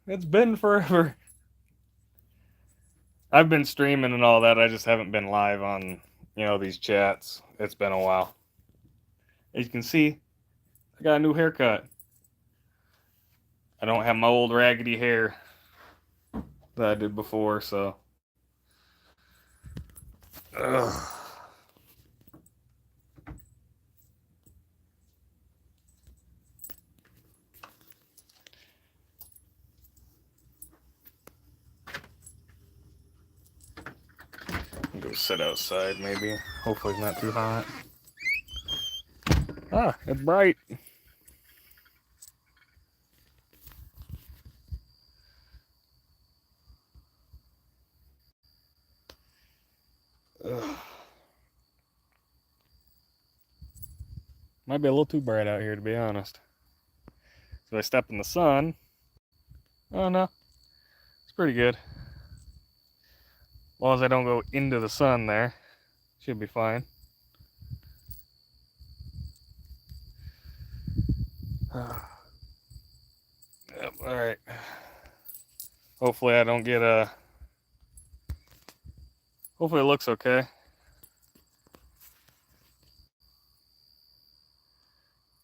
It's been forever. I've been streaming and all that. I just haven't been live on, these chats. It's been a while. As you can see, I got a new haircut. I don't have my old raggedy hair that I did before, so. Ugh. Go sit outside, maybe. Hopefully, it's not too hot. Ah, it's bright. Ugh. Might be a little too bright out here, to be honest. So I step in the sun. Oh no, it's pretty good. As long as I don't go into the sun there, should be fine. Yep, all right. Hopefully I don't get a. Hopefully it looks okay.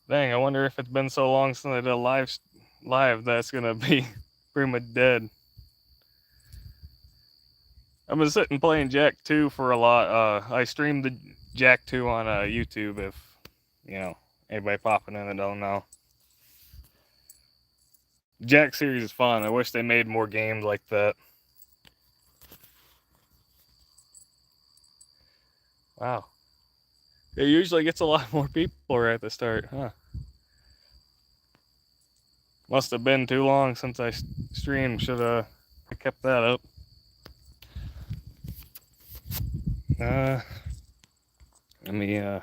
Dang, I wonder if it's been so long since I did a live that's gonna be pretty much dead. I've been sitting playing Jack 2 for a lot. I streamed the Jack 2 on YouTube if, anybody popping in that don't know. Jack series is fun. I wish they made more games like that. Wow. It usually gets a lot more people right at the start, huh? Must have been too long since I streamed. Should have kept that up. Let me, might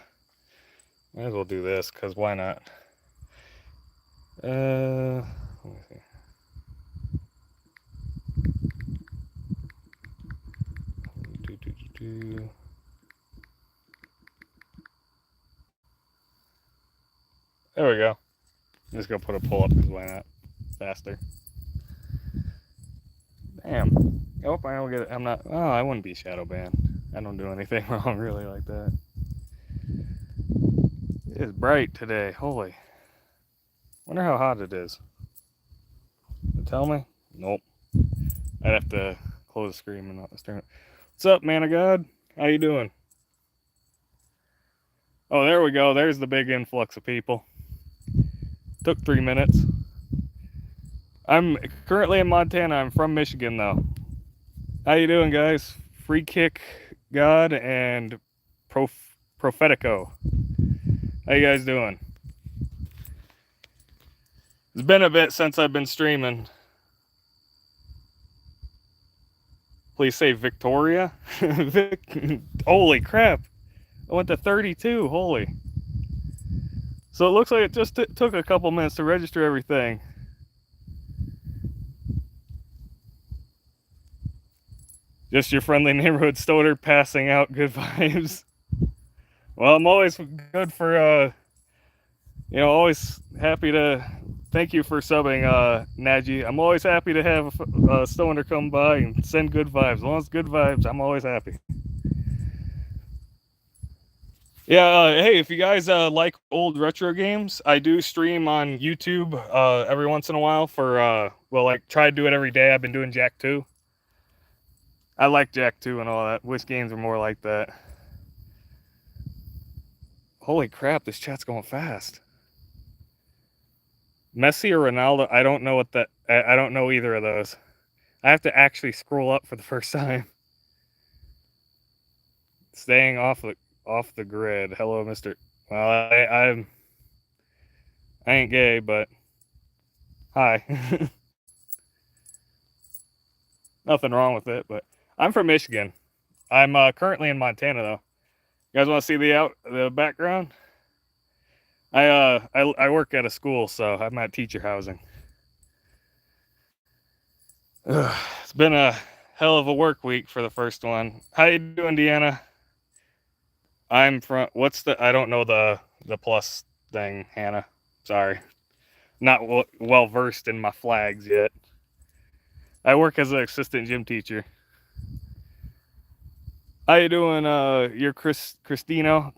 as well do this, because why not? Let me see. There we go. I'm just gonna put a pull up, because why not? Faster. Damn. I hope I don't get it. I'm not. Oh, I wouldn't be shadow banned. I don't do anything wrong really like that. It is bright today. Holy. Wonder how hot it is. Does it tell me? Nope. I'd have to close the screen and not disturb it. What's up, man of God? How you doing? Oh, there we go. There's the big influx of people. Took 3 minutes. I'm currently in Montana. I'm from Michigan, though. How you doing, guys? Free Kick God and Prophetico. How you guys doing? It's been a bit since I've been streaming. Please say Victoria. Holy crap. I went to 32. Holy. So it looks like it just took a couple minutes to register everything. Just your friendly neighborhood stoner passing out good vibes. Well, I'm always good for, always happy to. Thank you for subbing, Naji. I'm always happy to have a stoner come by and send good vibes. As long as good vibes, I'm always happy. Yeah, hey, if you guys like old retro games, I do stream on YouTube every once in a while for, try to do it every day. I've been doing Jack 2. I like Jack 2 and all that. Wish games are more like that. Holy crap, this chat's going fast. Messi or Ronaldo? I don't know what that. I don't know either of those. I have to actually scroll up for the first time. Staying off the grid. Hello, Mister. Well, I ain't gay, but hi. Nothing wrong with it, but I'm from Michigan. I'm currently in Montana though. You guys want to see the background? I work at a school, so I'm at teacher housing. It's been a hell of a work week for the first one. How you doing, Deanna? I'm from I don't know the plus thing, Hannah. Sorry. not well versed in my flags yet. I work as an assistant gym teacher. How you doing? You're Cristiano.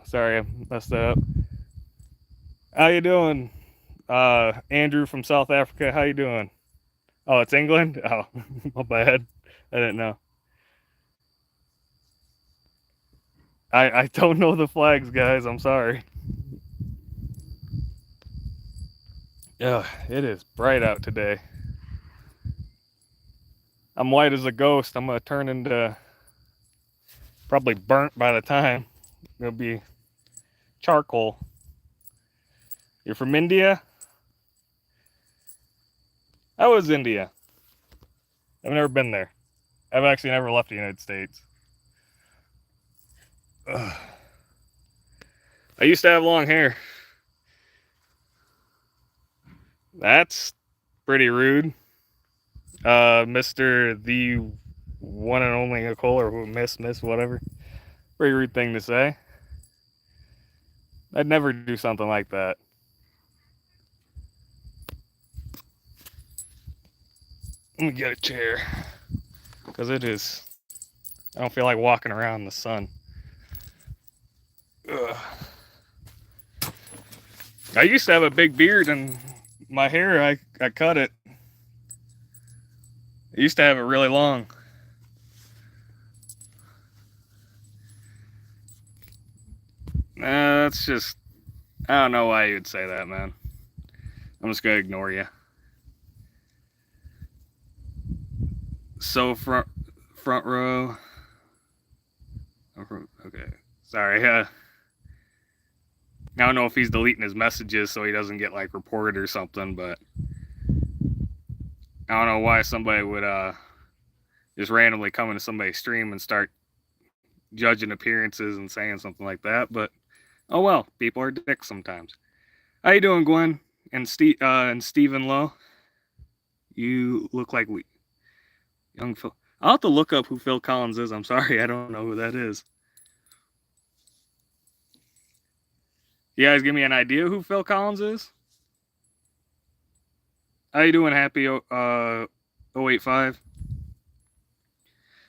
Sorry, I messed that up. How you doing? Andrew from South Africa. How you doing? Oh, it's England. Oh, my bad. I didn't know. I don't know the flags, guys. I'm sorry. Yeah, it is bright out today. I'm white as a ghost. I'm gonna turn into probably burnt by the time. It'll be charcoal. You're from India? How is India? I've never been there. I've actually never left the United States. Ugh. I used to have long hair. That's pretty rude. Mr. The one and only Nicole, or Miss, whatever. Pretty rude thing to say. I'd never do something like that. Let me get a chair. Because it is. I don't feel like walking around in the sun. Ugh. I used to have a big beard, and my hair, I cut it. I used to have it really long. That's just. I don't know why you'd say that, man. I'm just gonna ignore you. So front row. Okay, sorry. I don't know if he's deleting his messages so he doesn't get like reported or something, but I don't know why somebody would just randomly come into somebody's stream and start judging appearances and saying something like that. But oh well, people are dicks sometimes. How you doing, Gwen and Stephen Lowe? You look like young Phil. I'll have to look up who Phil Collins is. I'm sorry, I don't know who that is. You guys give me an idea who Phil Collins is? How you doing, Happy 085?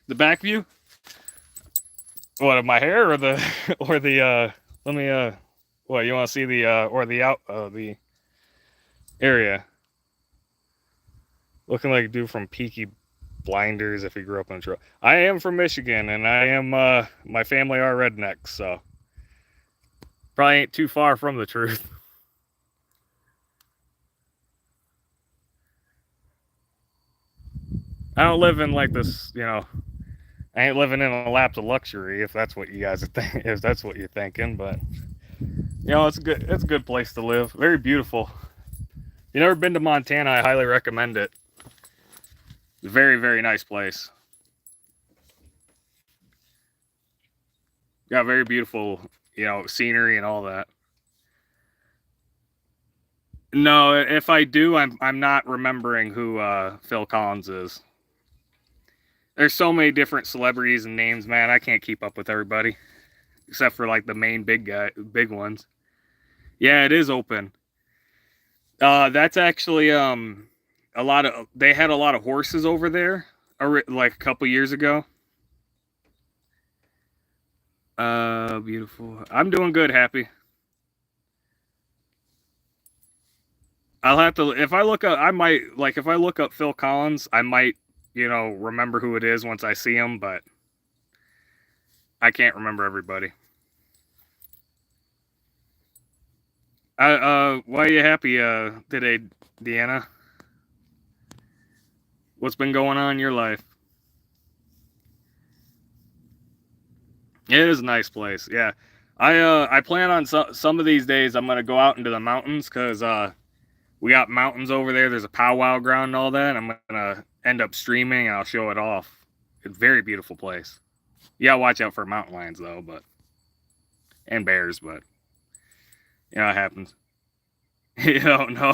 The back view? What, of my hair or the or the let me what, you want to see the or the out the area? Looking like a dude from Peaky Blinders if he grew up in a truck. I am from Michigan, and I am my family are rednecks, so probably ain't too far from the truth. I don't live in like this, I ain't living in a lap of luxury if that's what you guys are thinking, if that's what you're thinking, but it's a good place to live. Very beautiful. You never been to Montana, I highly recommend it. Very, very nice place. Got very beautiful, scenery and all that. No, if I do, I'm not remembering who Phil Collins is. There's so many different celebrities and names, man. I can't keep up with everybody, except for like the main big ones. Yeah, it is open. That's actually they had a lot of horses over there, like a couple years ago. Beautiful. I'm doing good, Happy. I'll have to, if I look up, I might, like, if I look up Phil Collins, I might, remember who it is once I see him, but I can't remember everybody. Why are you happy today, Deanna? What's been going on in your life? It is a nice place, yeah. I plan on some of these days I'm gonna go out into the mountains because we got mountains over there. There's a powwow ground and all that. I'm gonna end up streaming and I'll show it off. It's a very beautiful place. You gotta watch out for mountain lions though, and bears, but it happens. You don't know.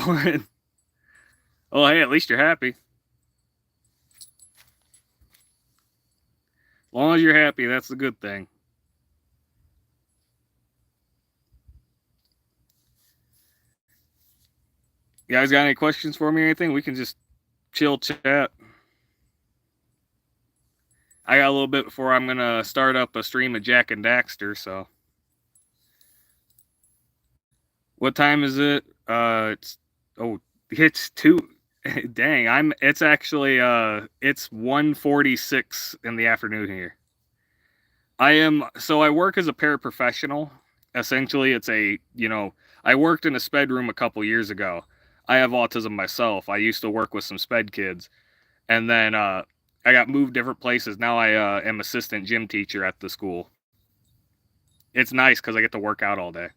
Well, hey, at least you're happy. As long as you're happy, that's the good thing. You guys got any questions for me or anything? We can just chill chat. I got a little bit before I'm gonna start up a stream of Jack and Daxter. So, what time is it? It's two. Dang, It's actually it's 1:46 in the afternoon here. I work as a paraprofessional. Essentially, it's I worked in a sped room a couple years ago. I have autism myself. I used to work with some sped kids, and then I got moved different places. Now I am assistant gym teacher at the school. It's nice because I get to work out all day.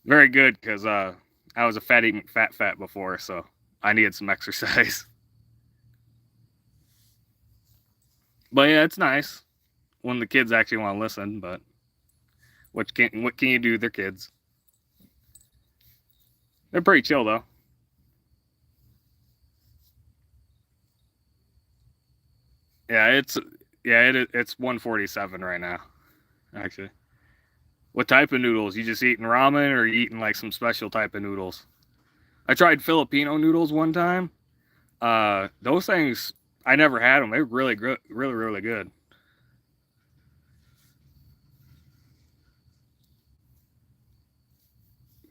Very good because I was a fatty McFat before, so I needed some exercise. But yeah, it's nice when the kids actually want to listen. But what can you do? They're kids. They're pretty chill though. Yeah, it's 1:47 right now. Actually, what type of noodles? You just eating ramen, or you eating like some special type of noodles? I tried Filipino noodles one time. Those things I never had them. They were really good, really good.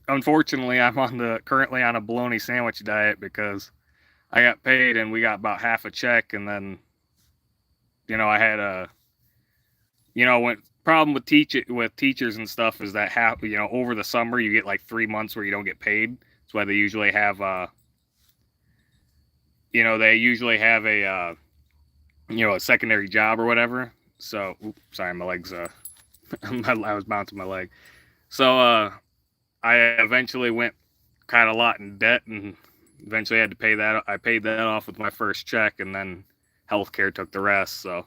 Unfortunately, currently on a bologna sandwich diet because I got paid and we got about half a check, and then I had a when problem with teachers and stuff is that over the summer you get like 3 months where you don't get paid. That's why they usually have a secondary job or whatever. So, sorry, my legs I was bouncing my leg. So I eventually went kind of a lot in debt and eventually had to pay that. I paid that off with my first check, and then healthcare took the rest. So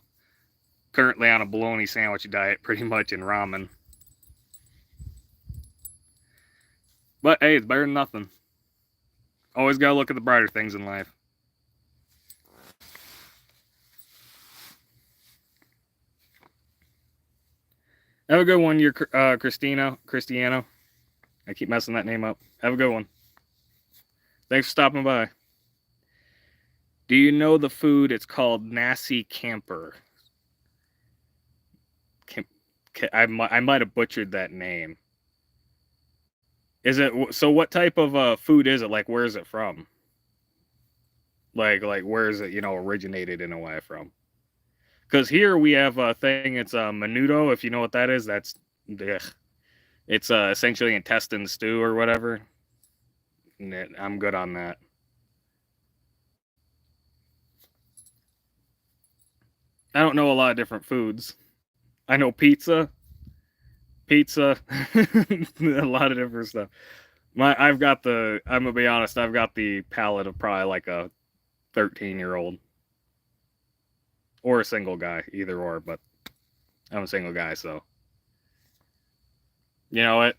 currently on a bologna sandwich diet, pretty much, in ramen. But hey, it's better than nothing. Always gotta look at the brighter things in life. Have a good one, you're Cristiano. I keep messing that name up. Have a good one. Thanks for stopping by. Do you know the food? It's called nasi camper. I might have butchered that name. Is it so? What type of food is it? Like, where is it from? Like where is it? Originated in a way from? Because here we have a thing. It's menudo. If you know what that is, ugh. It's essentially intestine stew or whatever. I'm good on that. I don't know a lot of different foods. I know pizza, a lot of different stuff. I'm gonna be honest, I've got the palate of probably like a 13-year-old or a single guy, either or. But I'm a single guy, so you know what?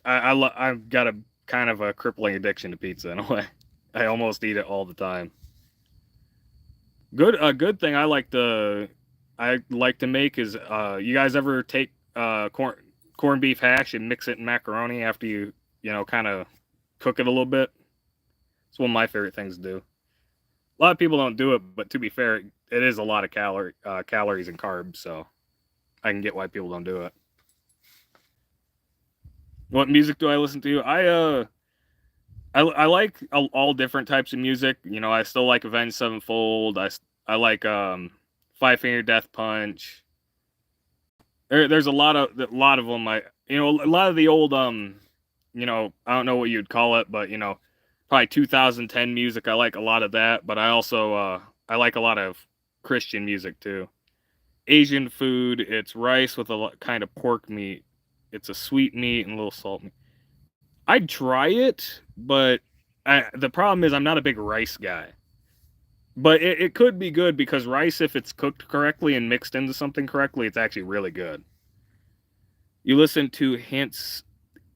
I've got a kind of a crippling addiction to pizza in a way. I almost eat it all the time. A good thing I like to make is you guys ever take corned beef hash and mix it in macaroni after you kind of cook it a little bit? It's one of my favorite things to do. A lot of people don't do it, but to be fair, it is a lot of calories and carbs, so I can get why people don't do it. What music do I listen to? I like all different types of music. I still like Avenged Sevenfold. I like Five Finger Death Punch. There's a lot of them. A lot of the old I don't know what you'd call it, but probably 2010 music. I like a lot of that, but I also I like a lot of Christian music too. Asian food, it's rice with a kind of pork meat. It's a sweet meat and a little salt meat. I'd try it, but the problem is I'm not a big rice guy. But it could be good because rice, if it's cooked correctly and mixed into something correctly, it's actually really good. You listen to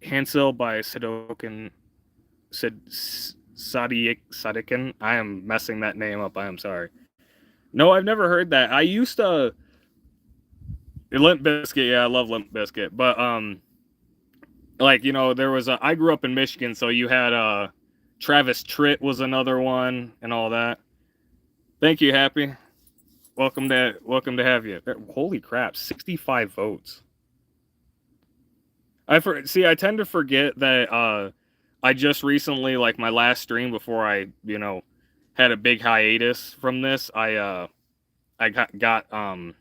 Hansel by Sadikin. I am messing that name up. I am sorry. No, I've never heard that. I used to Limp Bizkit. Yeah, I love Limp Bizkit. But Like, there was I grew up in Michigan, so you had Travis Tritt was another one and all that. Thank you, Happy. Welcome to have you. Holy crap, 65 votes. I tend to forget that I just recently, like my last stream before I, had a big hiatus from this, I got I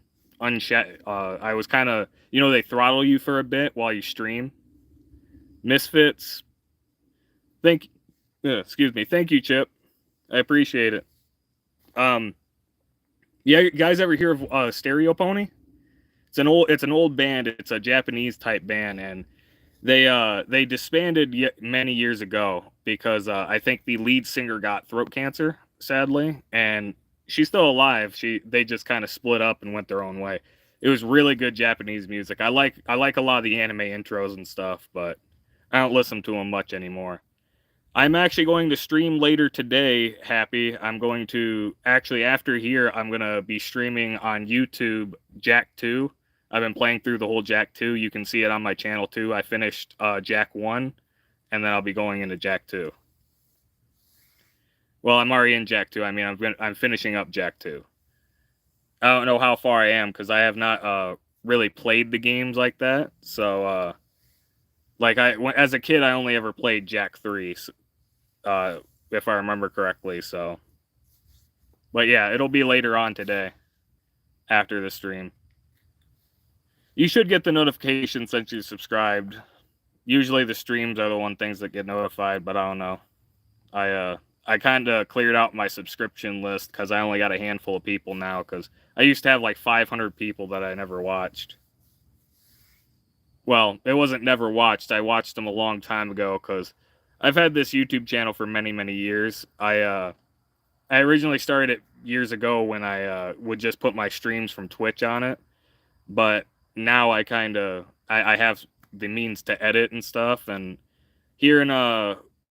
was kind of, they throttle you for a bit while you stream. Misfits. Excuse me. Thank you, Chip. I appreciate it. Yeah, you guys ever hear of Stereo Pony? It's an old band. It's a Japanese type band, and they disbanded many years ago because I think the lead singer got throat cancer, sadly, and she's still alive. They just kind of split up and went their own way. It was really good Japanese music. I like a lot of the anime intros and stuff, but I don't listen to them much anymore. I'm actually going to stream later today, Happy. I'm going to actually, after here, I'm going to be streaming on YouTube Jak 2. I've been playing through the whole Jak 2. You can see it on my channel too. I finished Jak 1, and then I'll be going into Jak 2. Well, I'm already in Jak 2. I mean, I'm finishing up Jak 2. I don't know how far I am because I have not really played the games like that. So, as a kid, I only ever played Jak 3. If I remember correctly, so. But yeah, it'll be later on today, after the stream. You should get the notification since you subscribed. Usually the streams are the things that get notified, but I don't know. I kind of cleared out my subscription list because I only got a handful of people now, because I used to have like 500 people that I never watched. Well, it wasn't never watched. I watched them a long time ago because I've had this YouTube channel for many, many years. I originally started it years ago when I would just put my streams from Twitch on it, but now I have the means to edit and stuff, and here in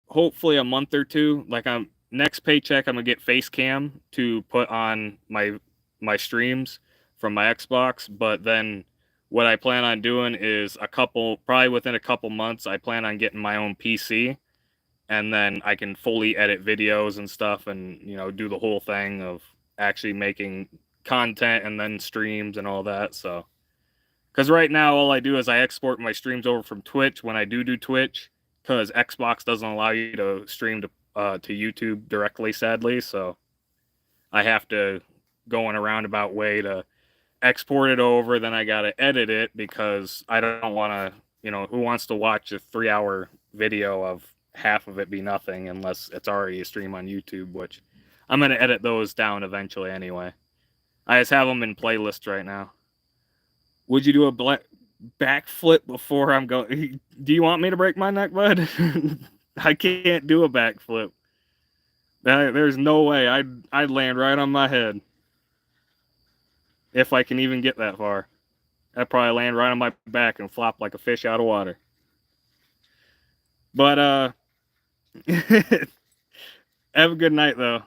hopefully a month or two, like next paycheck, I'm gonna get Facecam to put on my streams from my Xbox, but then what I plan on doing is probably within a couple months, I plan on getting my own PC, and then I can fully edit videos and stuff, and do the whole thing of actually making content and then streams and all that. So, because right now all I do is I export my streams over from Twitch when I do Twitch, because Xbox doesn't allow you to stream to YouTube directly, sadly. So I have to go in a roundabout way to export it over. Then I gotta edit it because I don't want to. Who wants to watch a 3-hour video of half of it be nothing unless it's already a stream on YouTube, which I'm going to edit those down eventually anyway. I just have them in playlists right now. Would you do a backflip before I'm going? Do you want me to break my neck, bud? I can't do a backflip. There's no way. I'd land right on my head. If I can even get that far. I'd probably land right on my back and flop like a fish out of water. But, have a good night, though.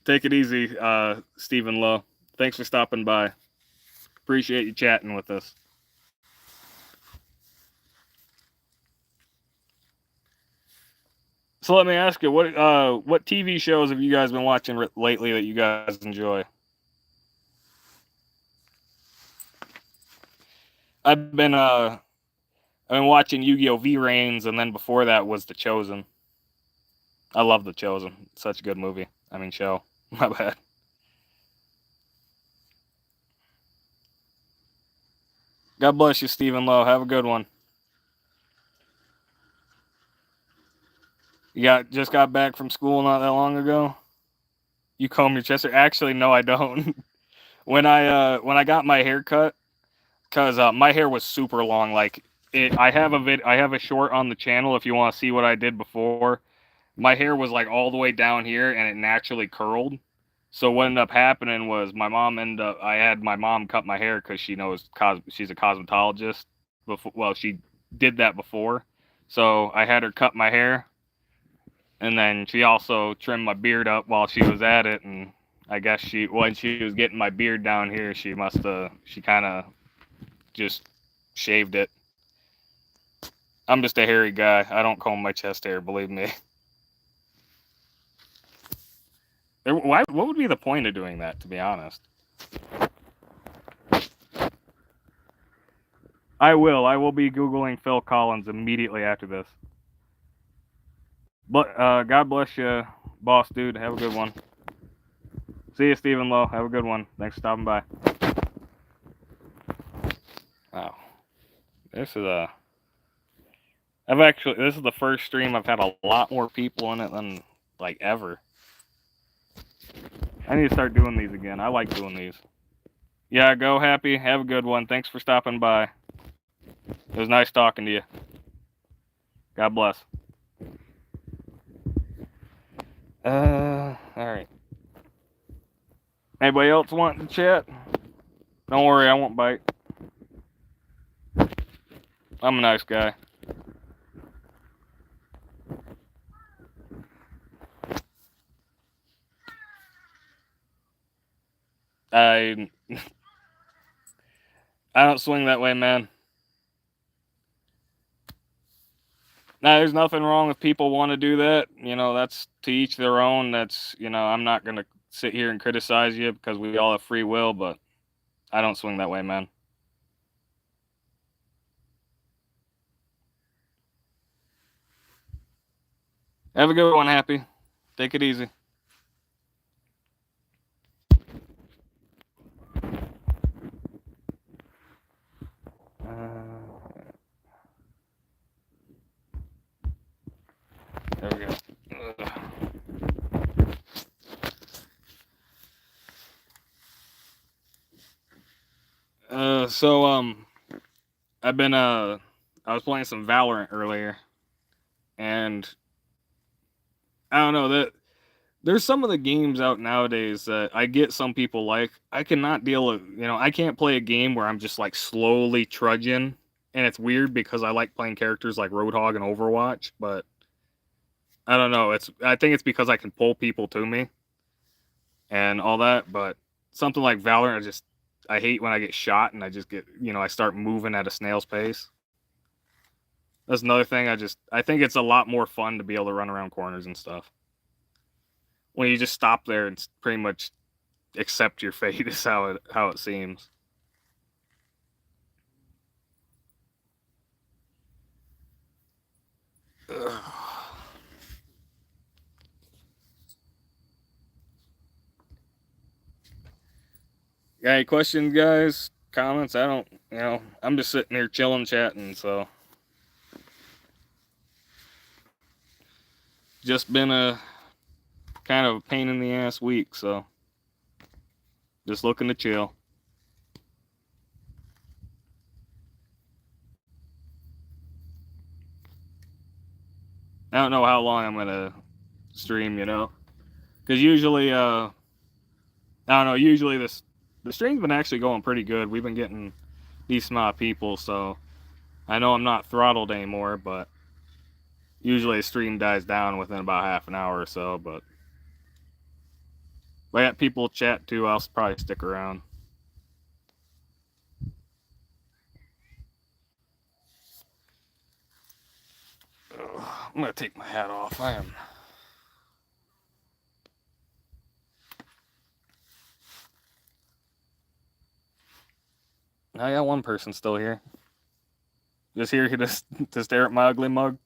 Take it easy, Stephen Lowe. Thanks for stopping by. Appreciate you chatting with us. So let me ask you, what TV shows have you guys been watching lately that you guys enjoy? I've been watching Yu-Gi-Oh! V-Rains, and then before that was The Chosen. I love The Chosen. Such a good movie. I mean, show. My bad. God bless you, Stephen Lowe. Have a good one. You just got back from school not that long ago? You comb your chest? Actually, no, I don't. When I got my hair cut, because my hair was super long. Like I have a short on the channel if you want to see what I did before. My hair was like all the way down here, and it naturally curled. So what ended up happening was I had my mom cut my hair because she knows she's a cosmetologist. Well, she did that before. So I had her cut my hair, and then she also trimmed my beard up while she was at it. And I guess when she was getting my beard down here, she kind of just shaved it. I'm just a hairy guy. I don't comb my chest hair, believe me. Why? What would be the point of doing that? To be honest, I will. I will be googling Phil Collins immediately after this. But God bless you, boss dude. Have a good one. See you, Stephen Lowe. Have a good one. Thanks for stopping by. Wow, this is a. This is the first stream I've had a lot more people in it than like ever. I need to start doing these again. I like doing these. Yeah, go happy. Have a good one. Thanks for stopping by. It was nice talking to you. God bless. All right. Anybody else want to chat? Don't worry, I won't bite. I'm a nice guy. I don't swing that way, man. Now, there's nothing wrong if people want to do that. You know, that's to each their own. That's, you know, I'm not going to sit here and criticize you because we all have free will, but I don't swing that way, man. Have a good one, Happy. Take it easy. There we go. I've been I was playing some Valorant earlier, and I don't know that there's some of the games out nowadays that I get some people like. I cannot deal with, you know, I can't play a game where I'm just like slowly trudging, and it's weird because I like playing characters like Roadhog and Overwatch, but I don't know. I think it's because I can pull people to me and all that, but something like Valorant, I hate when I get shot and I just get, you know, I start moving at a snail's pace. That's another thing. I think it's a lot more fun to be able to run around corners and stuff. When you just stop there and pretty much accept your fate is how it seems. Ugh. Got any questions, guys? Comments? I don't, you know, I'm just sitting here chilling, chatting, so. Just been a kind of a pain in the ass week, so. Just looking to chill. I don't know how long I'm gonna stream, you know, because usually, I don't know. Usually the stream's been actually going pretty good. We've been getting decent amount of people, so I know I'm not throttled anymore. But usually a stream dies down within about half an hour or so. But if I got people chat too, I'll probably stick around. I'm gonna take my hat off. I got one person still here. Just here to stare at my ugly mug.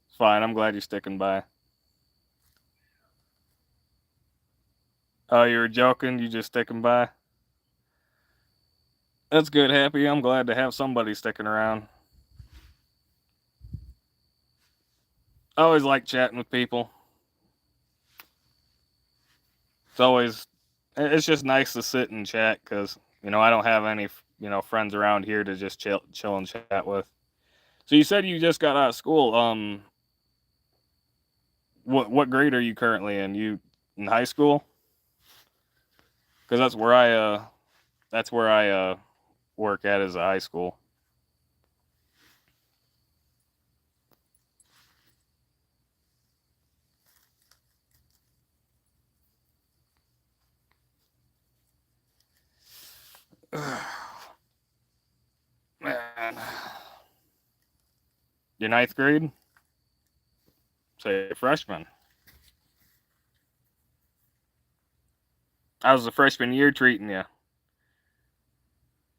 It's fine. I'm glad you're sticking by. Oh, you were joking? You just sticking by? That's good, Happy. I'm glad to have somebody sticking around. I always like chatting with people. It's just nice to sit and chat because, you know, I don't have any, you know, friends around here to just chill and chat with. So you said you just got out of school. What grade are you currently in? You in high school? Because that's where I work at, is a high school. Man. Your ninth grade? Say freshman. How's the freshman year treating you?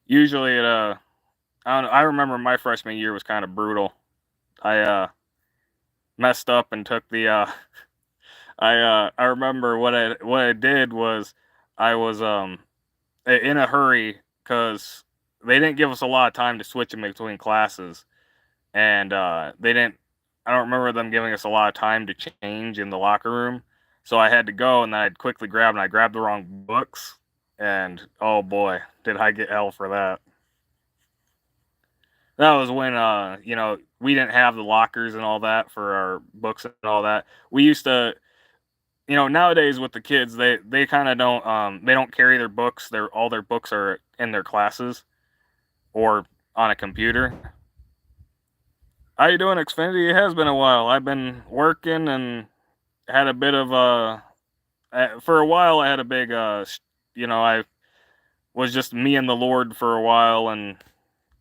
Usually I don't know, I remember my freshman year was kind of brutal. I messed up and took the I remember what I did was I was in a hurry because they didn't give us a lot of time to switch in between classes, and they didn't. I don't remember them giving us a lot of time to change in the locker room, so I had to go, and then I'd quickly grab, and I grabbed the wrong books, and oh boy, did I get hell for that. That was when we didn't have the lockers and all that for our books and all that. We used to, nowadays with the kids, they kind of don't they don't carry their books. All their books are in their classes or on a computer. How you doing, Xfinity? It has been a while. I've been working and had a bit of for a while I had a big I was just me and the Lord for a while, and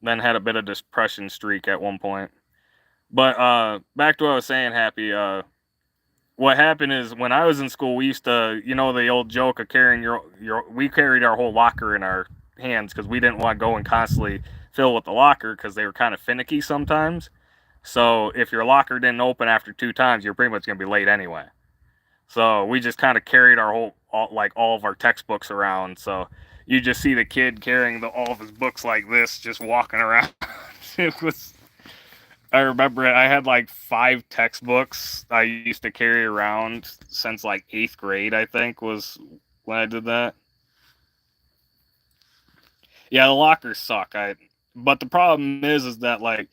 then had a bit of depression streak at one point. But back to what I was saying, Happy. What happened is when I was in school, we used to, the old joke of carrying we carried our whole locker in our hands because we didn't want to go and constantly fill with the locker because they were kind of finicky sometimes. So if your locker didn't open after 2 times, you're pretty much going to be late anyway. So we just kind of carried all of our textbooks around. So you just see the kid carrying all of his books like this, just walking around. It was. I remember it. I had like 5 textbooks I used to carry around since like 8th grade, I think, was when I did that. Yeah, the lockers suck. But the problem is that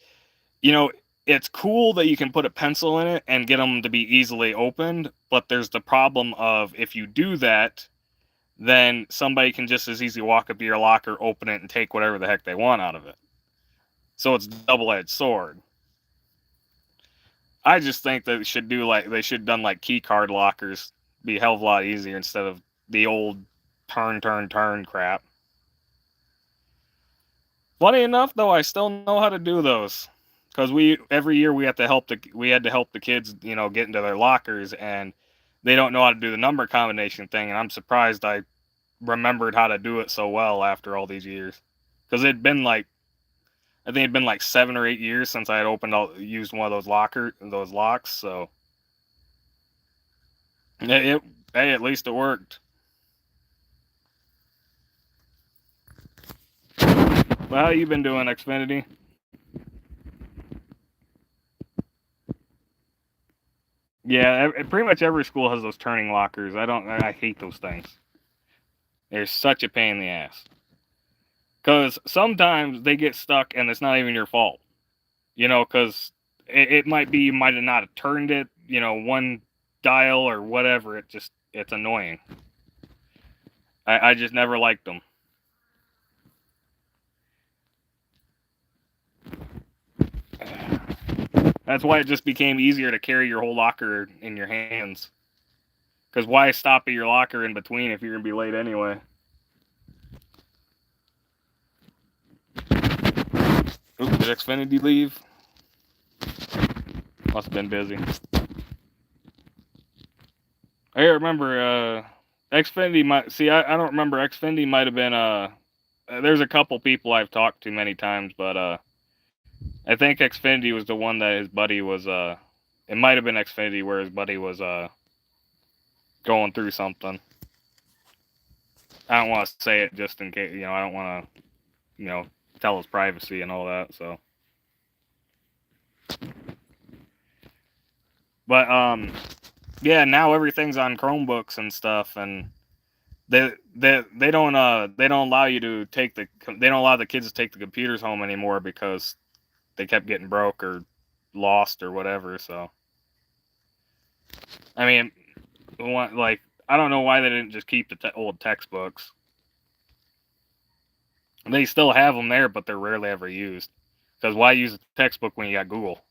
you know, it's cool that you can put a pencil in it and get them to be easily opened, but there's the problem of if you do that, then somebody can just as easily walk up to your locker, open it, and take whatever the heck they want out of it. So it's a double-edged sword. I just think that they should have done like key card lockers, be a hell of a lot easier instead of the old turn crap. Funny enough, though, I still know how to do those because every year we had to help the kids, get into their lockers, and they don't know how to do the number combination thing, and I'm surprised I remembered how to do it so well after all these years because I think it'd been like 7 or 8 years since I had used one of those locks. So hey, at least it worked. Well, how you been doing, Xfinity? Yeah, pretty much every school has those turning lockers. I hate those things. They're such a pain in the ass. Because sometimes they get stuck and it's not even your fault. Because it might be you might have not have turned it, one dial or whatever. It's annoying. I just never liked them. That's why it just became easier to carry your whole locker in your hands. Because why stop at your locker in between if you're going to be late anyway? Oop, did Xfinity leave? Must have been busy. I remember Xfinity might... See, I don't remember. Xfinity might have been... there's a couple people I've talked to many times, but I think Xfinity was the one that his buddy was... it might have been Xfinity where his buddy was going through something. I don't want to say it just in case, I don't want to, tell his privacy and all that, so. But, yeah, now everything's on Chromebooks and stuff, and they don't allow you to they don't allow the kids to take the computers home anymore because they kept getting broke or lost or whatever, so. I mean, I don't know why they didn't just keep the old textbooks. They still have them there, but they're rarely ever used. Because why use a textbook when you got Google?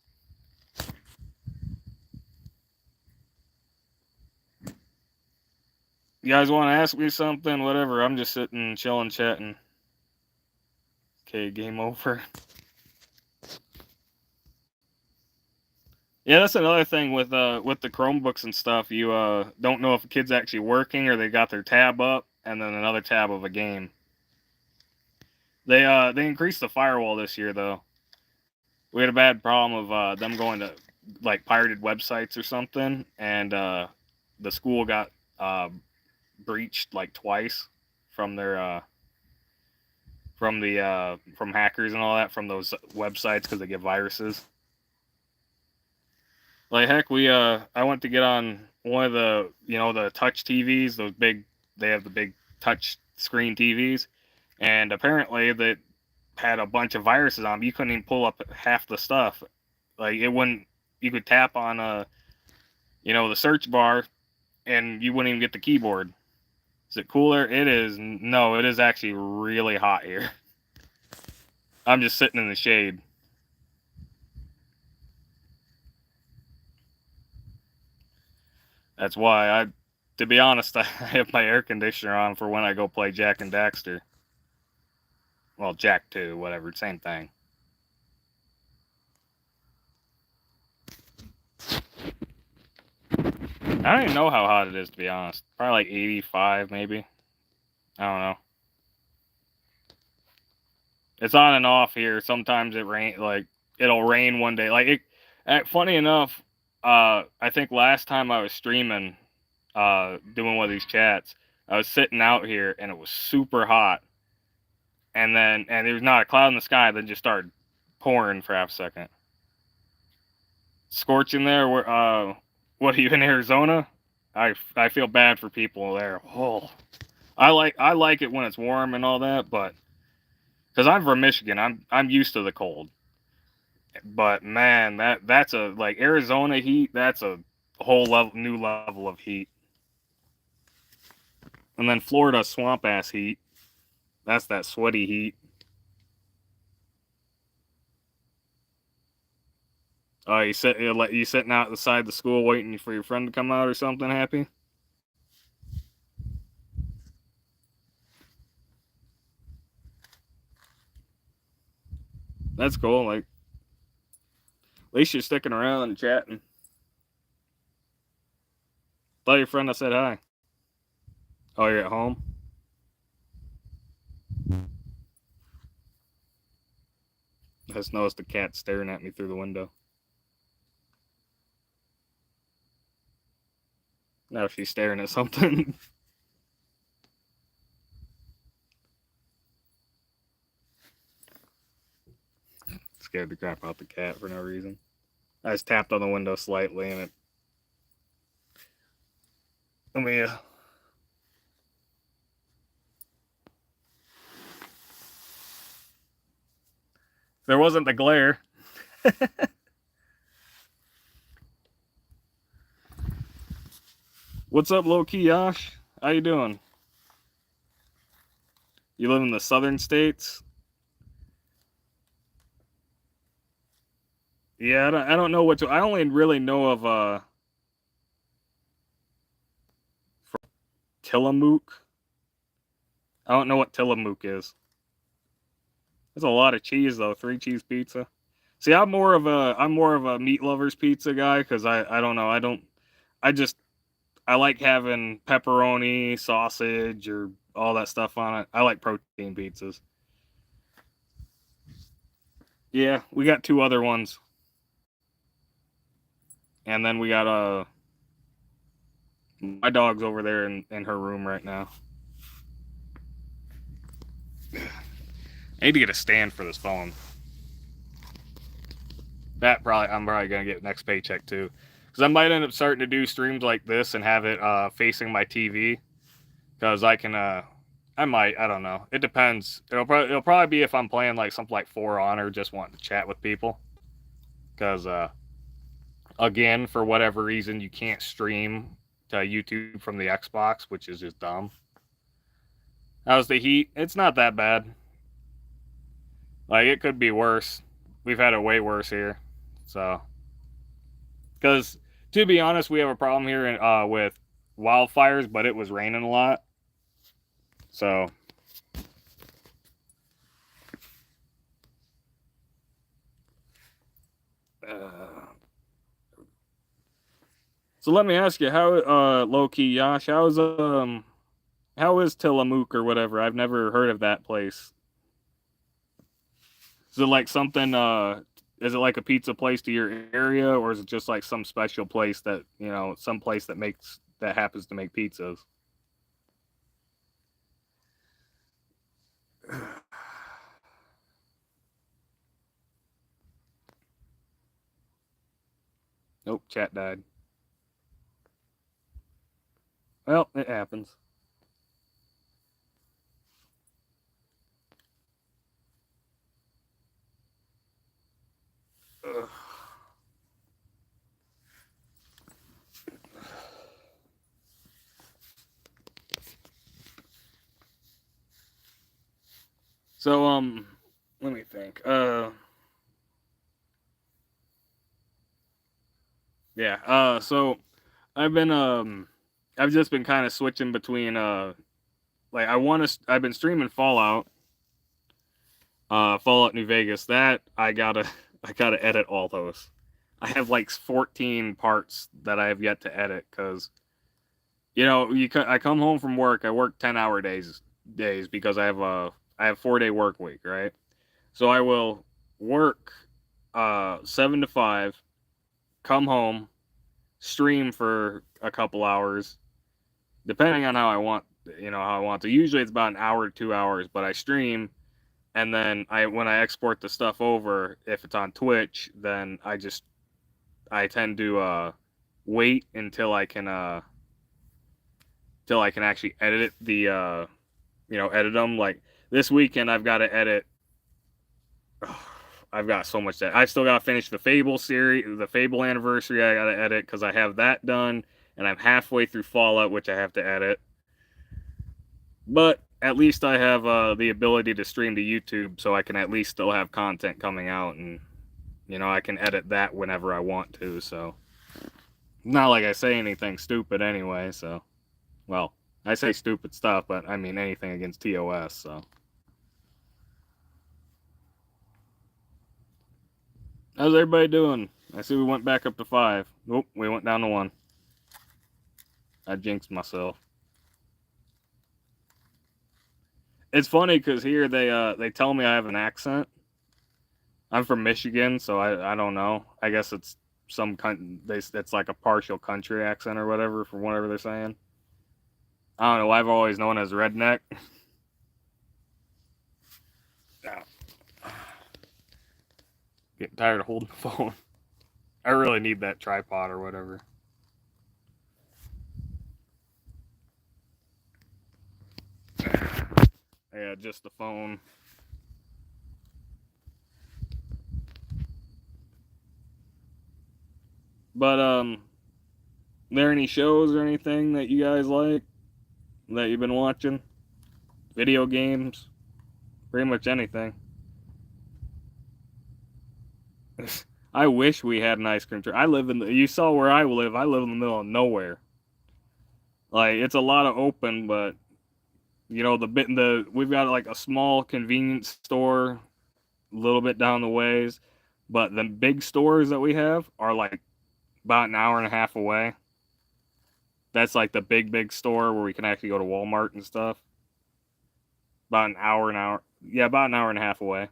You guys want to ask me something? Whatever. I'm just sitting, chilling, chatting. Okay, game over. Yeah, that's another thing with the Chromebooks and stuff. You don't know if a kid's actually working or they got their tab up and then another tab of a game. They increased the firewall this year though. We had a bad problem of them going to like pirated websites or something, and the school got uh, breached like twice from their from hackers and all that from those websites because they get viruses. Like heck, we I went to get on one of the the touch TVs, those big they have the big touch screen TVs, and apparently that had a bunch of viruses on them. You couldn't even pull up half the stuff. Like it wouldn't. You could tap on the search bar, and you wouldn't even get the keyboard. Is it cooler? It is. No, it is actually really hot here. I'm just sitting in the shade. That's why to be honest, I have my air conditioner on for when I go play Jack and Daxter. Well, Jack 2, whatever, same thing. I don't even know how hot it is, to be honest. Probably like 85, maybe. I don't know. It's on and off here. Sometimes it rain, like it'll rain one day. Like funny enough, I think last time I was streaming, doing one of these chats, I was sitting out here and it was super hot, and there was not a cloud in the sky. Then just started pouring for half a second. Scorching there. What are you in Arizona? I feel bad for people there. Oh, I like it when it's warm and all that, but because I'm from Michigan, I'm used to the cold. But man, that's a like Arizona heat. That's a whole new level of heat. And then Florida swamp ass heat. That's that sweaty heat. Oh, you sitting out the side of the school waiting for your friend to come out or something? Happy? That's cool. Like at least you're sticking around and chatting. Tell your friend I said hi. Oh, you're at home? I just noticed the cat staring at me through the window. Now she's staring at something. Scared the crap out the cat for no reason. I just tapped on the window slightly and it. Let me. There wasn't the glare. What's up, low key Yosh? How you doing? You live in the southern states? Yeah, I don't know what to. I only really know of Tillamook. I don't know what Tillamook is. There's a lot of cheese though. 3-cheese pizza. See, I'm more of a meat lovers pizza guy because I don't know. I just I like having pepperoni, sausage, or all that stuff on it. I like protein pizzas. Yeah, we got two other ones, and then we got my dog's over there in her room right now. I need to get a stand for this phone. I'm probably gonna get next paycheck too, because I might end up starting to do streams like this and have it facing my TV, because I don't know. It depends. It'll probably be if I'm playing like something like For Honor, just wanting to chat with people, because again, for whatever reason, you can't stream to YouTube from the Xbox, which is just dumb. How's the heat? It's not that bad. Like it could be worse. We've had it way worse here. So, because to be honest, we have a problem here with wildfires, but it was raining a lot. So, So let me ask you, how low key Yash, how is Tillamook or whatever? I've never heard of that place. Is it like something is it like a pizza place to your area, or is it just like some special place that, some place that happens to make pizzas? Nope, chat died. Well, it happens. Ugh. So let me think. Yeah. So I've just been kind of switching between like I've been streaming Fallout New Vegas. That I gotta I gotta edit all those. I have like 14 parts that I have yet to edit because I come home from work. I work 10-hour days because I have 4-day work week, right? So I will work 7 to 5, come home, stream for a couple hours, depending on how I want to. Usually it's about an hour to 2 hours, but I stream, and then when I export the stuff over, if it's on Twitch, then I tend to wait until I can actually edit edit them. Like this weekend, I've got to edit. I've got so much that I still got to finish the Fable series, the Fable anniversary. I got to edit because I have that done, and I'm halfway through Fallout, which I have to edit. But at least I have the ability to stream to YouTube, so I can at least still have content coming out, and I can edit that whenever I want to. So not like I say anything stupid anyway. So well, I say stupid stuff, but I mean anything against TOS. So how's everybody doing? I see we went back up to 5. Nope, we went down to 1. I jinxed myself. It's funny because here they tell me I have an accent. I'm from Michigan, so I don't know. I guess it's it's like a partial country accent or whatever for whatever they're saying. I don't know. I've always known as redneck. Yeah. Getting tired of holding the phone. I really need that tripod or whatever. Yeah, just the phone. But there any shows or anything that you guys like that you've been watching? Video games, pretty much anything. I wish we had an ice cream truck. You saw where I live. I live in the middle of nowhere. Like it's a lot of open, but we've got like a small convenience store a little bit down the ways, but the big stores that we have are like about an hour and a half away. That's like the big store where we can actually go to Walmart and stuff. About an hour. Yeah, about an hour and a half away.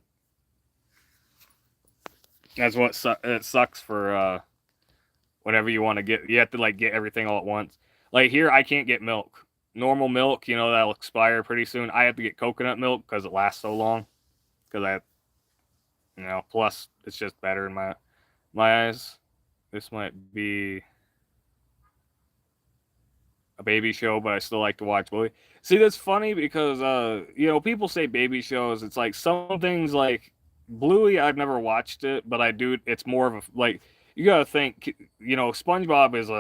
That's it sucks for whenever you want to get. You have to like get everything all at once. Like here, I can't get milk. Normal milk, that'll expire pretty soon. I have to get coconut milk because it lasts so long. Because plus it's just better in my eyes. This might be a baby show, but I still like to watch Bluey. See, that's funny because people say baby shows. It's like some things like Bluey. I've never watched it, but I do. It's more of a like you gotta think. SpongeBob is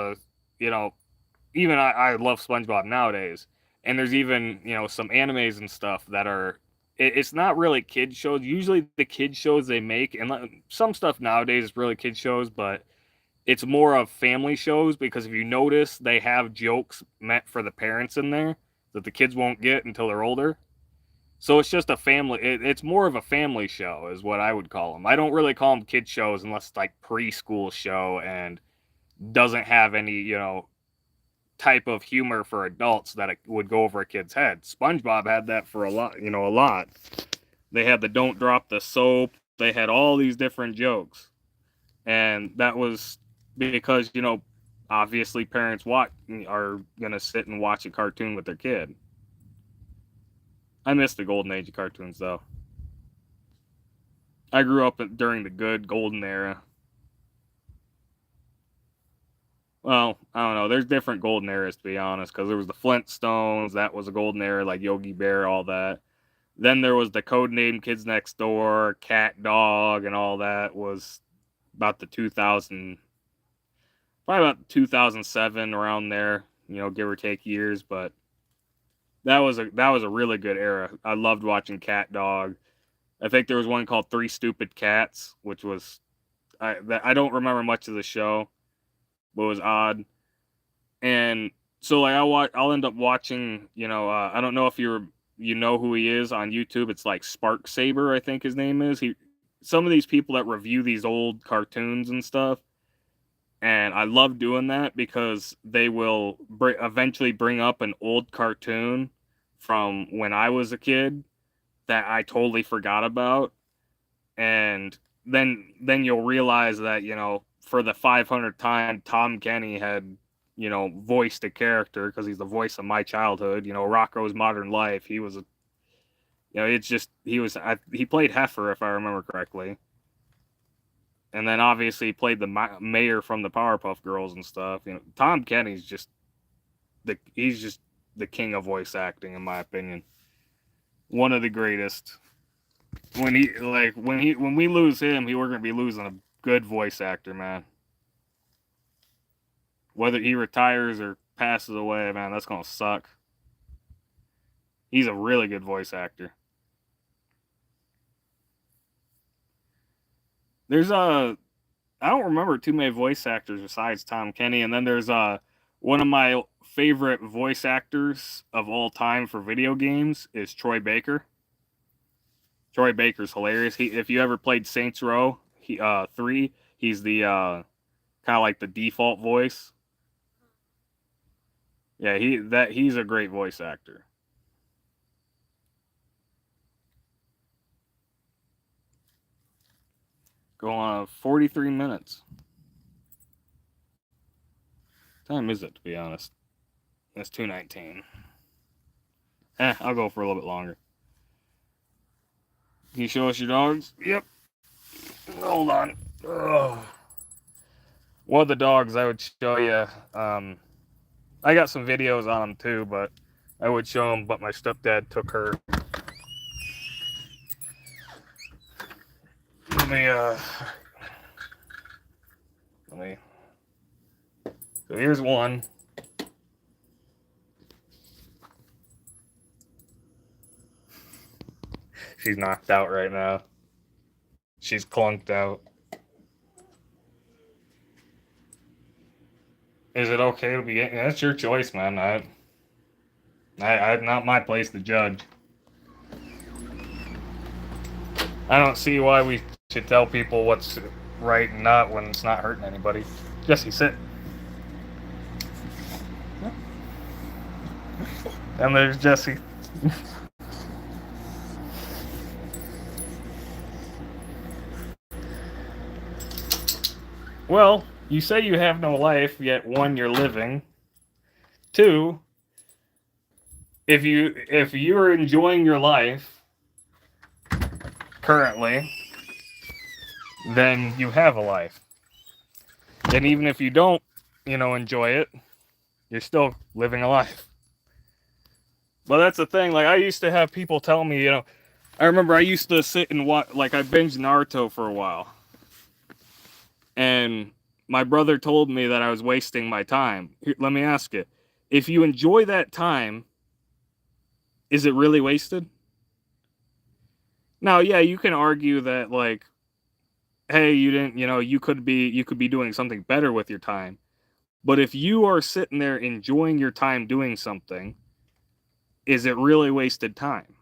even I love SpongeBob nowadays, and there's even some animes and stuff that are. It's not really kid shows. Usually the kid shows they make, and some stuff nowadays is really kid shows, but it's more of family shows because if you notice, they have jokes meant for the parents in there that the kids won't get until they're older. So it's just a family. It's more of a family show, is what I would call them. I don't really call them kid shows unless it's like preschool show and doesn't have any, type of humor for adults that it would go over a kid's head. SpongeBob had that for a lot, a lot. They had the don't drop the soap. They had all these different jokes. And that was because, obviously parents are going to sit and watch a cartoon with their kid. I miss the golden age of cartoons though. I grew up during the good golden era. Well, I don't know. There's different golden eras, to be honest, because there was the Flintstones. That was a golden era, like Yogi Bear, all that. Then there was the Codename Kids Next Door, Cat Dog, and all that was about the 2000, probably about 2007, around there, give or take years. But that was a really good era. I loved watching Cat Dog. I think there was one called Three Stupid Cats, which was I don't remember much of the show, but it was odd. And so like I'll end up watching, I don't know if you know who he is on YouTube. It's like Spark Saber, I think his name is. Some of these people that review these old cartoons and stuff, and I love doing that because they will eventually bring up an old cartoon from when I was a kid that I totally forgot about, and then you'll realize that for the 500th time Tom Kenny had voiced a character because he's the voice of my childhood. Rocco's Modern Life. He was it's just he played Heifer if I remember correctly, and then obviously he played the mayor from the Powerpuff Girls and stuff. Tom Kenny's he's just the king of voice acting in my opinion. One of the greatest. When we lose him, we're gonna be losing a good voice actor, man. Whether he retires or passes away, man, that's gonna suck. He's a really good voice actor. There's I don't remember too many voice actors besides Tom Kenny, and then there's one of my favorite voice actors of all time for video games is Troy Baker. Troy Baker's hilarious. If you ever played Saints Row, 3, he's the kind of like the default voice. Yeah, he's a great voice actor. Going on 43 minutes. Time is it, to be honest? It's 2:19. I'll go for a little bit longer. Can you show us your dogs? Yep. Hold on. Ugh. One of the dogs I would show you. I got some videos on them too, but I would show them. But my stepdad took her. Let me. So here's one. She's knocked out right now. She's clunked out. Is it okay to be? That's your choice, man. Not my place to judge. I don't see why we should tell people what's right and not when it's not hurting anybody. Jesse, sit. And there's Jesse. Well, you say you have no life, yet one, you're living. Two, if you're enjoying your life currently, then you have a life. And even if you don't, enjoy it, you're still living a life. But that's the thing. Like I used to have people tell me, I remember I used to sit and watch. Like I binged Naruto for a while, and my brother told me that I was wasting my time. Let me ask you: if you enjoy that time, is it really wasted? Now, yeah, you can argue that like, hey, you didn't, you could be doing something better with your time. But if you are sitting there enjoying your time doing something, is it really wasted time?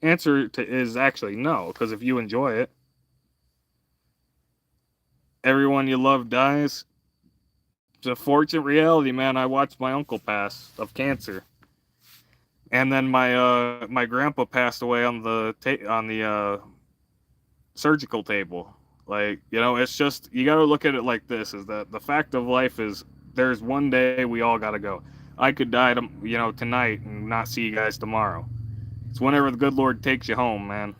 Answer is actually no, because if you enjoy it, everyone you love dies. It's a fortunate reality, man. I watched my uncle pass of cancer, and then my grandpa passed away on the surgical table. Like, it's just, you got to look at it like this: is that the fact of life is there's one day we all got to go. I could die, tonight and not see you guys tomorrow. It's whenever the good Lord takes you home, man.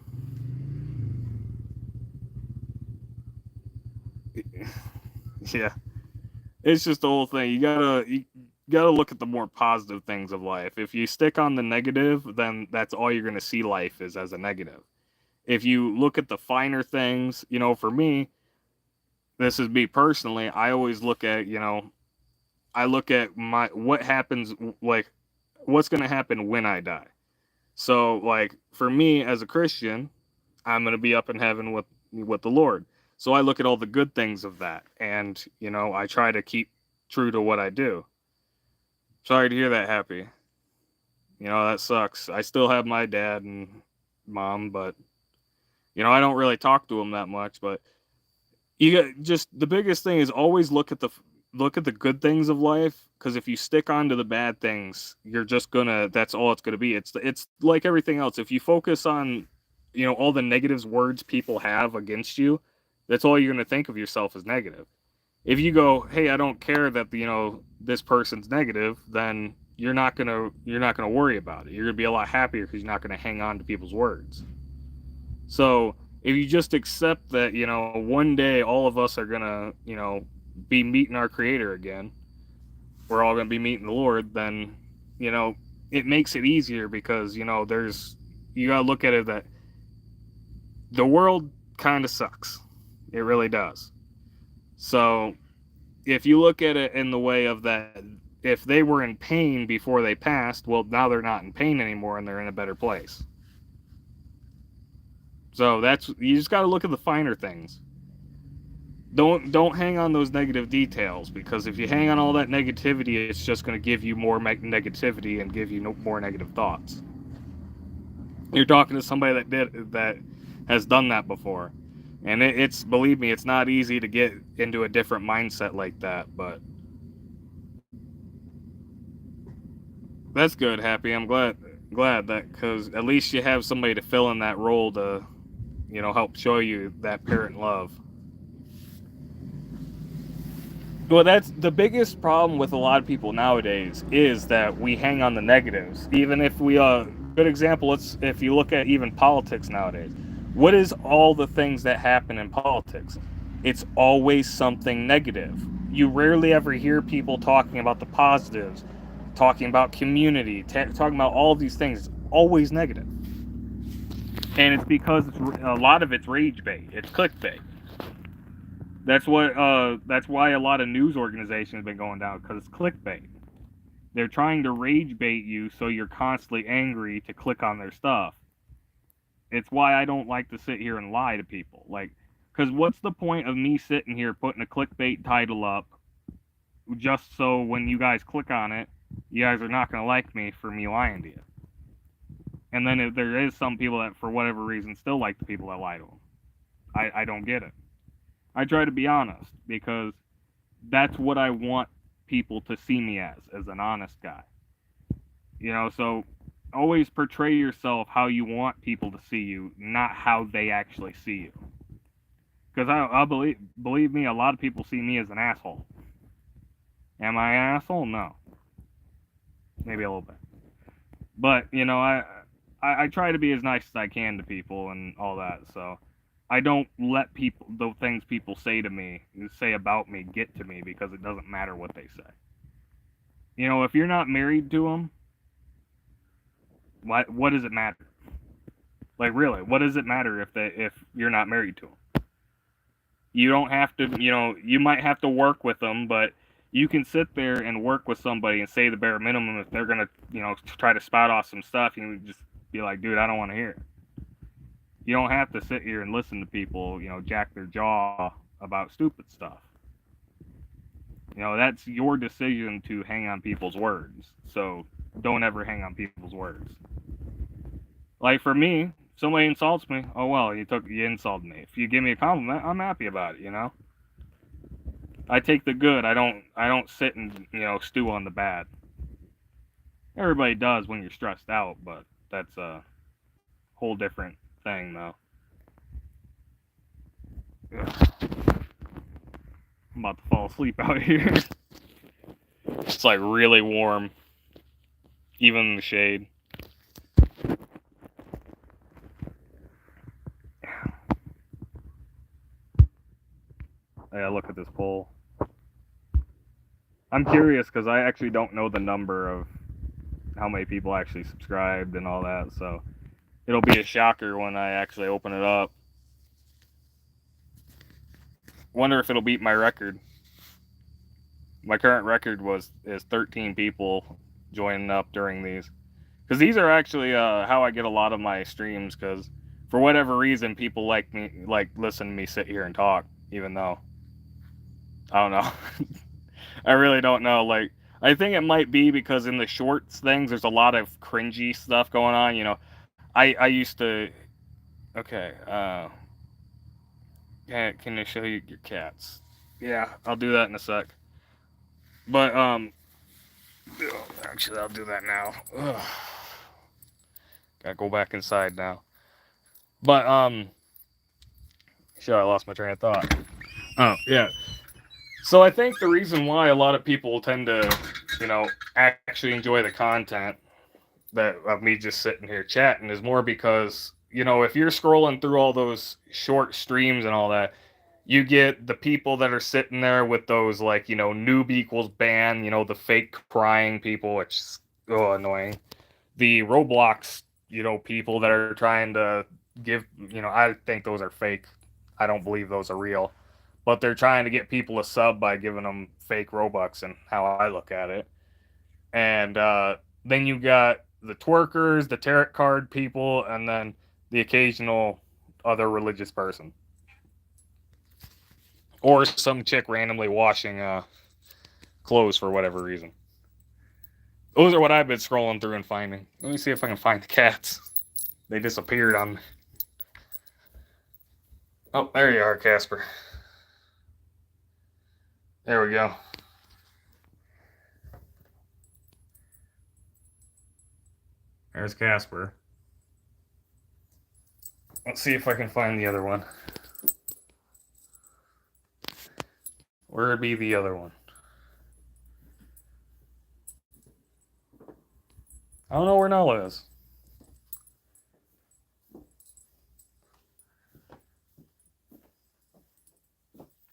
Yeah, it's just the whole thing. You gotta look at the more positive things of life. If you stick on the negative, then that's all you're gonna see life is as a negative. If you look at the finer things, for me, this is me personally. I always look at, I look at what happens, like what's gonna happen when I die. So, like, for me as a Christian, I'm gonna be up in heaven with the Lord. So I look at all the good things of that, and I try to keep true to what I do. Sorry to hear that, Happy. That sucks. I still have my dad and mom, but I don't really talk to them that much. But you got, just the biggest thing is always look at the good things of life, because if you stick on to the bad things, you're just gonna that's all it's gonna be. It's like everything else. If you focus on all the negatives words people have against you, that's all you're gonna think of yourself as negative. If you go, hey, I don't care that this person's negative, then you're not gonna worry about it. You're gonna be a lot happier because you're not gonna hang on to people's words. So if you just accept that one day all of us are gonna be meeting our Creator again, we're all gonna be meeting the Lord, then you know it makes it easier, because you gotta look at it that the world kind of sucks. It really does. So if you look at it in the way of that, if they were in pain before they passed, well, now they're not in pain anymore and they're in a better place. So you just got to look at the finer things. Don't hang on those negative details, because if you hang on all that negativity, it's just going to give you more negativity and give you more negative thoughts. You're talking to somebody that has done that before, and it's, believe me, it's not easy to get into a different mindset like that. But that's good, Happy. I'm glad that, because at least you have somebody to fill in that role to help show you that parent love. Well, that's the biggest problem with a lot of people nowadays, is that we hang on the negatives. Even if we, good example, if you look at even politics nowadays, what is all the things that happen in politics? It's always something negative. You rarely ever hear people talking about the positives, talking about community, talking about all these things. It's always negative. And it's because a lot of it's rage bait. It's clickbait. That's why a lot of news organizations have been going down, because it's clickbait. They're trying to rage bait you so you're constantly angry to click on their stuff. It's why I don't like to sit here and lie to people. Like, because what's the point of me sitting here putting a clickbait title up just so when you guys click on it, you guys are not going to like me for me lying to you? And then if there is some people that, for whatever reason, still like the people that lie to them, I don't get it. I try to be honest, because that's what I want people to see me as an honest guy. So always portray yourself how you want people to see you, not how they actually see you. Because I believe me, a lot of people see me as an asshole. Am I an asshole? No. Maybe a little bit. But, I try to be as nice as I can to people and all that, so I don't let the things people say about me get to me, because it doesn't matter what they say. If you're not married to them, what does it matter? Like, really, what does it matter if you're not married to them? You don't have to, you might have to work with them, but you can sit there and work with somebody and say the bare minimum. If they're gonna, try to spout off some stuff, you just be like, dude, I don't want to hear it. You don't have to sit here and listen to people, jack their jaw about stupid stuff. That's your decision to hang on people's words. So don't ever hang on people's words. Like, for me, if somebody insults me, oh, well, you insulted me. If you give me a compliment, I'm happy about it. I take the good. I don't sit and stew on the bad. Everybody does when you're stressed out, but that's a whole different thing, though. Ugh, I'm about to fall asleep out here. It's like really warm, even in the shade. Yeah, look at this poll. I'm curious because I actually don't know the number of how many people actually subscribed and all that, so it'll be a shocker when I actually open it up. Wonder if it'll beat my record. My current record is 13 people joining up during these, because these are actually how I get a lot of my streams. Because for whatever reason, people like listen to me sit here and talk, even though I don't know. I really don't know. Like, I think it might be because in the shorts things, there's a lot of cringy stuff going on. I used to. Okay. Can I show you your cats? Yeah, I'll do that in a sec. But actually, I'll do that now. Ugh. Gotta go back inside now. But shit, I lost my train of thought. Oh yeah. So I think the reason why a lot of people tend to, actually enjoy the content that of me just sitting here chatting is more because, if you're scrolling through all those short streams and all that, you get the people that are sitting there with those like, noob equals ban, the fake crying people, which is annoying. The Roblox, people that are trying to give, I think those are fake. I don't believe those are real. But they're trying to get people a sub by giving them fake Robux, and how I look at it. And then you got the twerkers, the tarot card people, and then the occasional other religious person. Or some chick randomly washing clothes for whatever reason. Those are what I've been scrolling through and finding. Let me see if I can find the cats. They disappeared on me. Oh, there you are, Casper. There we go. There's Casper. Let's see if I can find the other one. Where would be the other one? I don't know where Nala is.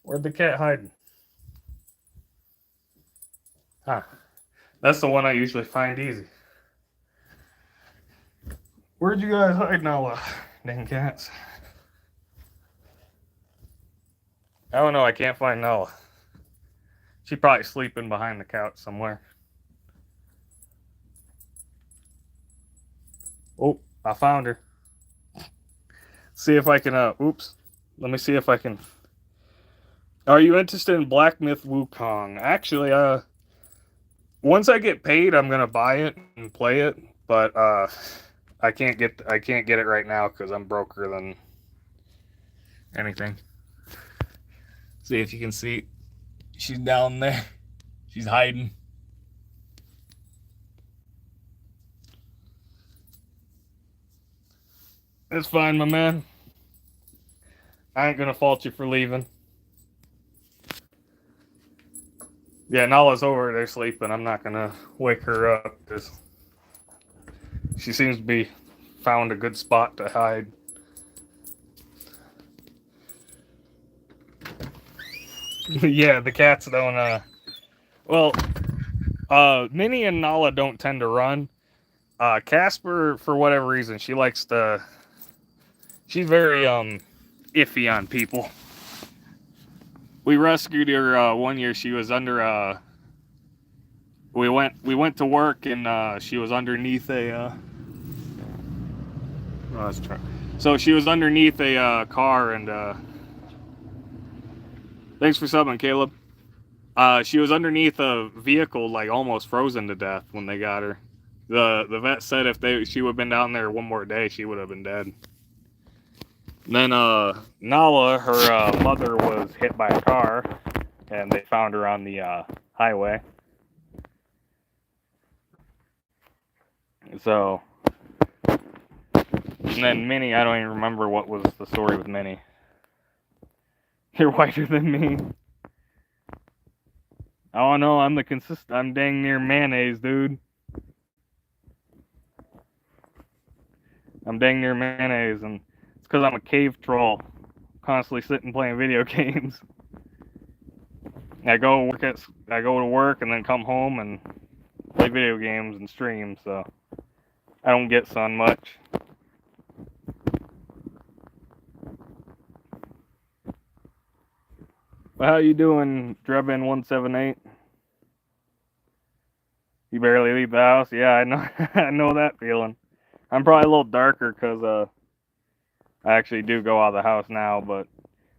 Where'd the cat hide? Huh. That's the one I usually find easy. Where'd you guys hide, Nala? Dang cats. I don't know, I can't find Nala. She's probably sleeping behind the couch somewhere. Oh, I found her. See if I can, oops. Let me see if I can. Are you interested in Black Myth Wukong? Actually, once I get paid, I'm gonna buy it and play it, but I can't get it right now because I'm broker than anything. See if you can see. She's down there. She's hiding. It's fine, my man. I ain't gonna fault you for leaving. Yeah, Nala's over there sleeping. I'm not gonna wake her up because she seems to be found a good spot to hide. Yeah, the cats don't, Minnie and Nala don't tend to run. Casper, for whatever reason, she likes to... She's very, iffy on people. We rescued her, one year. She was under, we went to work, and, she was underneath a, so she was underneath a, car, and, thanks for subbing, Caleb. She was underneath a vehicle, like almost frozen to death when they got her. The vet said if she would have been down there one more day, she would have been dead. And then Nala, her mother was hit by a car, and they found her on the highway. So, and then Minnie, I don't even remember what was the story with Minnie. You're whiter than me. Oh no, I'm dang near mayonnaise, dude. I'm dang near mayonnaise, and it's because I'm a cave troll, constantly sitting playing video games. I go to work and then come home and play video games and stream, so I don't get sun much. But how you doing, Drebin178? You barely leave the house? Yeah, I know. I know that feeling. I'm probably a little darker because I actually do go out of the house now, but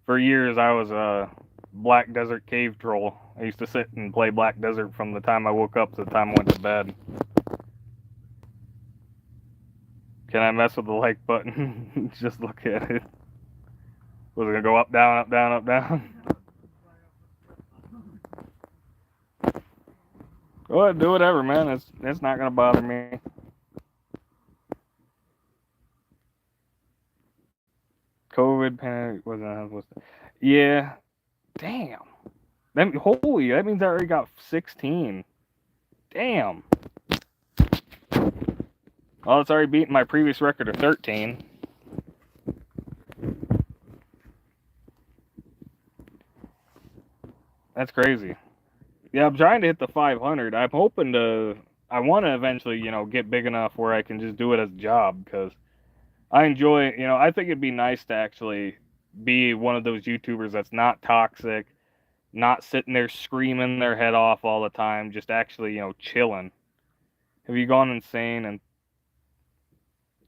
for years I was a Black Desert cave troll. I used to sit and play Black Desert from the time I woke up to the time I went to bed. Can I mess with the like button? Just look at it. Was it gonna go up, down, up, down, up, down? Go ahead, do whatever, man. It's not gonna bother me. COVID panic was yeah. Damn. That means I already got 16. Damn. Well, it's already beaten my previous record of 13. That's crazy. Yeah, I'm trying to hit the 500. I'm hoping I want to eventually, get big enough where I can just do it as a job, because I enjoy, I think it'd be nice to actually be one of those YouTubers that's not toxic, not sitting there screaming their head off all the time, just actually, chilling. Have you gone insane and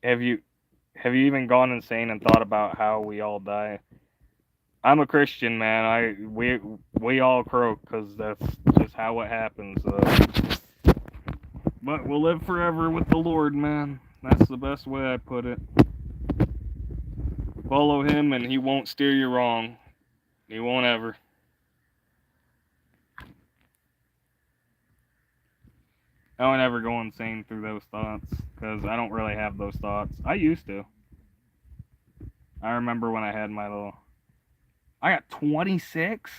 have you even gone insane and thought about how we all die? I'm a Christian, man. We all croak because that's just how it happens. But we'll live forever with the Lord, man. That's the best way I put it. Follow him and he won't steer you wrong. He won't ever. I don't ever go insane through those thoughts because I don't really have those thoughts. I used to. I remember when I had my little... I got 26?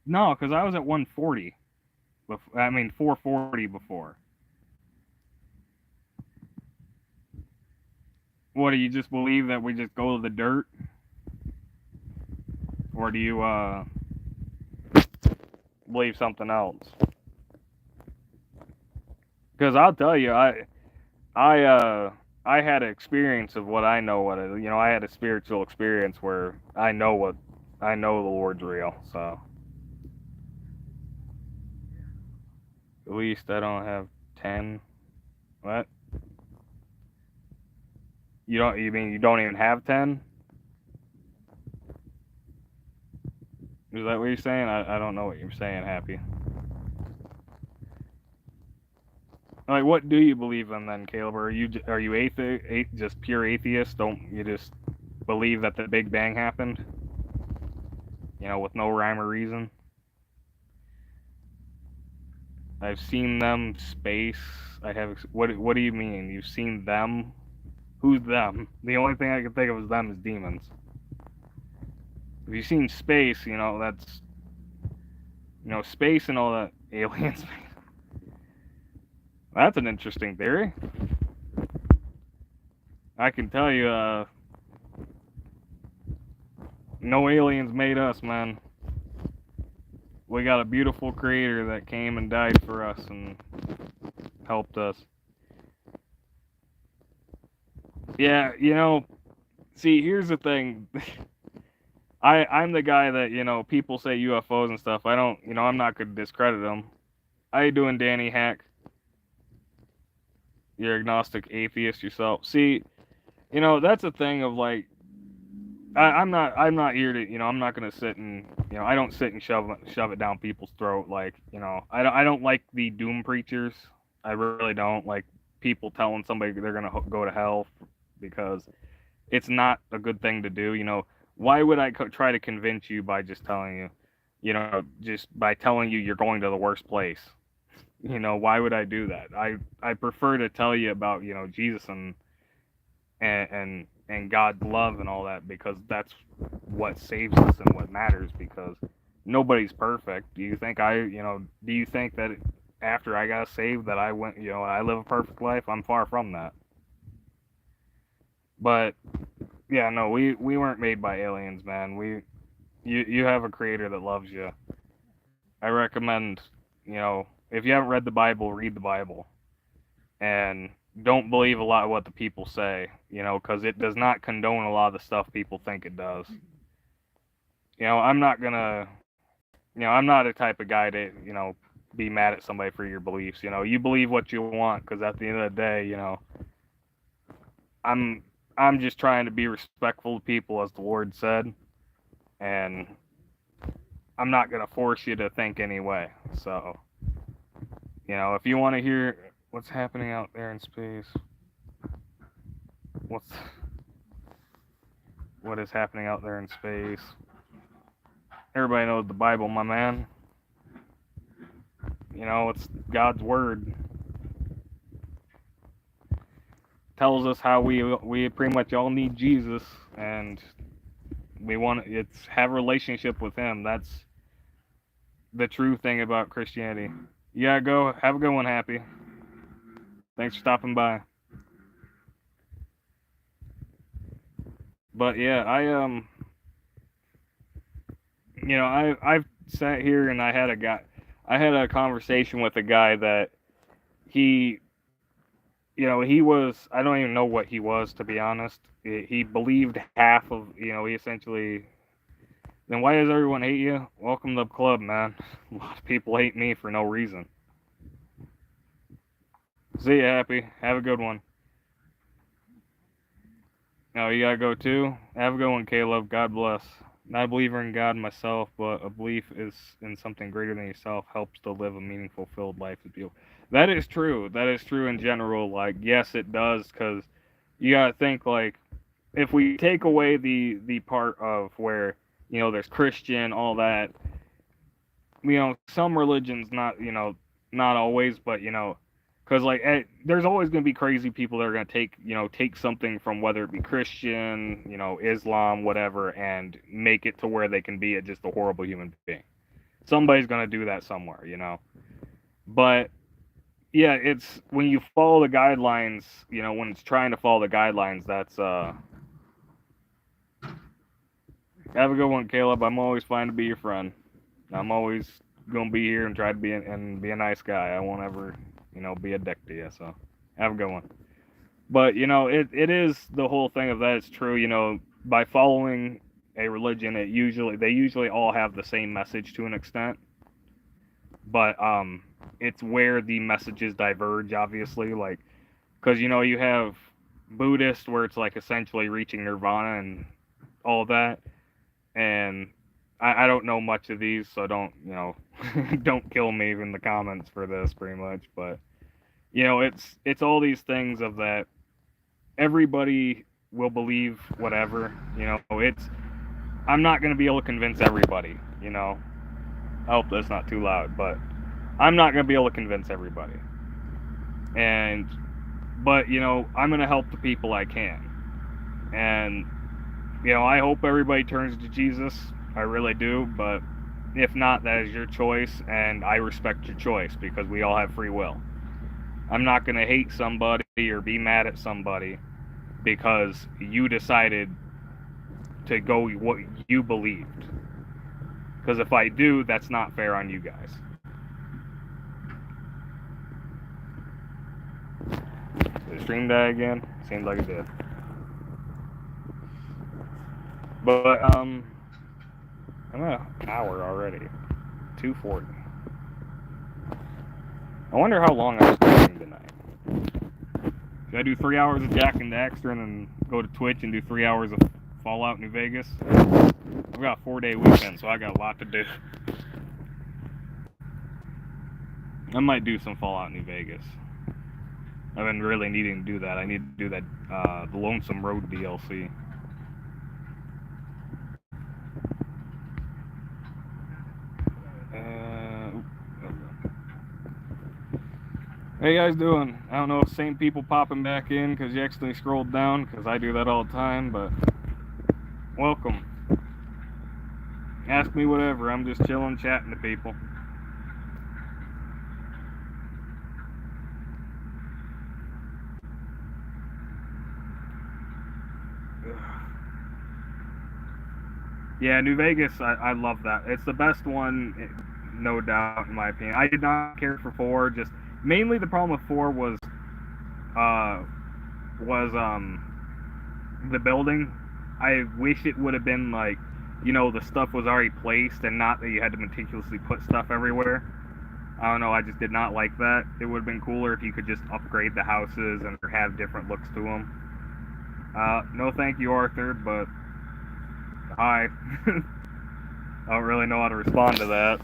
No, because I was at 140. 440 before. What, do you just believe that we just go to the dirt? Or do you believe something else? Because I'll tell you, I had an experience of what I know. I had a spiritual experience where I know the Lord's real. So at least I don't have 10. What? You mean you don't even have 10? Is that what you're saying? I don't know what you're saying, Happy. Like, what do you believe in then, Caleb? Are you just pure atheist? Don't you just believe that the Big Bang happened? With no rhyme or reason? I've seen them, space. I have. What do you mean? You've seen them? Who's them? The only thing I can think of is them is demons. If you've seen space, that's space and all that aliens. That's an interesting theory. I can tell you, no aliens made us, man. We got a beautiful creator that came and died for us and helped us. Yeah, see, here's the thing. I'm the guy that, people say UFOs and stuff. I don't, I'm not going to discredit them. How you doing, Danny Hack? You're agnostic atheist yourself. See, that's a thing of like, I'm not here to, I'm not gonna sit and, I don't sit and shove it down people's throat. Like, I don't like the doom preachers. I really don't like people telling somebody they're gonna go to hell, because it's not a good thing to do. Why would I try to convince you by just telling you, just by telling you you're going to the worst place? Why would I do that? I prefer to tell you about, Jesus and God's love and all that, because that's what saves us and what matters, because nobody's perfect. Do you think that after I got saved that I went, I live a perfect life? I'm far from that. But yeah, no, we weren't made by aliens, man. You have a creator that loves you. I recommend, if you haven't read the Bible, read the Bible, and don't believe a lot of what the people say, because it does not condone a lot of the stuff people think it does. I'm not gonna, I'm not a type of guy to, be mad at somebody for your beliefs. You believe what you want, because at the end of the day, I'm I'm just trying to be respectful to people, as the Lord said, and I'm not gonna force you to think anyway. So, if you want to hear what's happening out there in space, what's what is happening out there in space? Everybody knows the Bible, my man. It's God's word. Tells us how we pretty much all need Jesus, and it's have a relationship with Him. That's the true thing about Christianity. You gotta go. Have a good one, Happy. Thanks for stopping by. But yeah, I've sat here and I had a conversation with a guy that he was, I don't even know what he was, to be honest. He believed half of, he essentially, then why does everyone hate you? Welcome to the club, man. A lot of people hate me for no reason. See you, Happy. Have a good one. No, you gotta go too. Have a good one, Caleb. God bless. Not a believer in God myself, but a belief is in something greater than yourself helps to live a meaningful, filled life with you. That is true. That is true in general. Like, yes, it does, because you gotta think, like, if we take away the part of where there's Christian, all that, some religions, not always, but because like there's always going to be crazy people that are going to take something from, whether it be Christian, Islam, whatever, and make it to where they can be just a horrible human being. Somebody's going to do that somewhere, but yeah, it's when you follow the guidelines, when it's trying to follow the guidelines, that's have a good one, Caleb. I'm always fine to be your friend. I'm always gonna be here and try to be a nice guy. I won't ever, be a dick to you. So have a good one. But it is the whole thing of that. It's true. By following a religion, they usually all have the same message to an extent. But it's where the messages diverge, obviously. Like, because you have Buddhist, where it's like essentially reaching nirvana and all that, and I don't know much of these, so don't don't kill me in the comments for this, pretty much. But it's all these things of that everybody will believe whatever. I'm not gonna be able to convince everybody. I hope that's not too loud, but I'm not gonna be able to convince everybody. But I'm gonna help the people I can, and I hope everybody turns to Jesus. I really do, but if not, that is your choice, and I respect your choice, because we all have free will. I'm not going to hate somebody or be mad at somebody because you decided to go what you believed. Because if I do, that's not fair on you guys. Did the stream die again? Seems like it did. But, I'm at an hour already. 2:40. I wonder how long I'm streaming tonight. Should I do 3 hours of Jack and Daxter and then go to Twitch and do 3 hours of Fallout New Vegas? I've got a 4-day weekend, so I got a lot to do. I might do some Fallout New Vegas. I've been really needing to do that. I need to do that, the Lonesome Road DLC. How you guys doing? I don't know if same people popping back in because you accidentally scrolled down, because I do that all the time, but welcome. Ask me whatever. I'm just chilling, chatting to people. Yeah, New Vegas, I love that. It's the best one, no doubt, in my opinion. I did not care for 4. Just mainly the problem with 4 uh was the building. I wish it would have been like, the stuff was already placed and not that you had to meticulously put stuff everywhere. I don't know. I just did not like that. It would have been cooler if you could just upgrade the houses and have different looks to them. No, thank you, Arthur, but hi. I don't really know how to respond to that.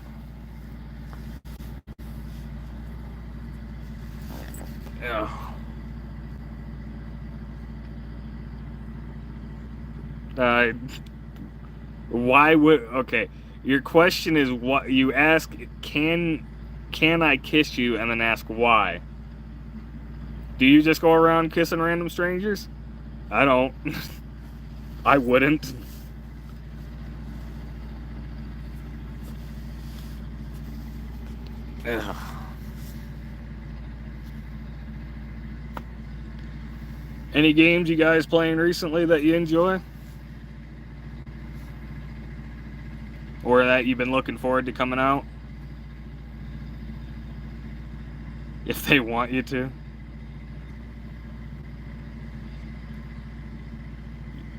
Yeah. Uh, why would okay? Your question is what you ask. Can I kiss you, and then ask why? Do you just go around kissing random strangers? I don't. I wouldn't. Ugh. Any games you guys playing recently that you enjoy? Or that you've been looking forward to coming out? If they want you to.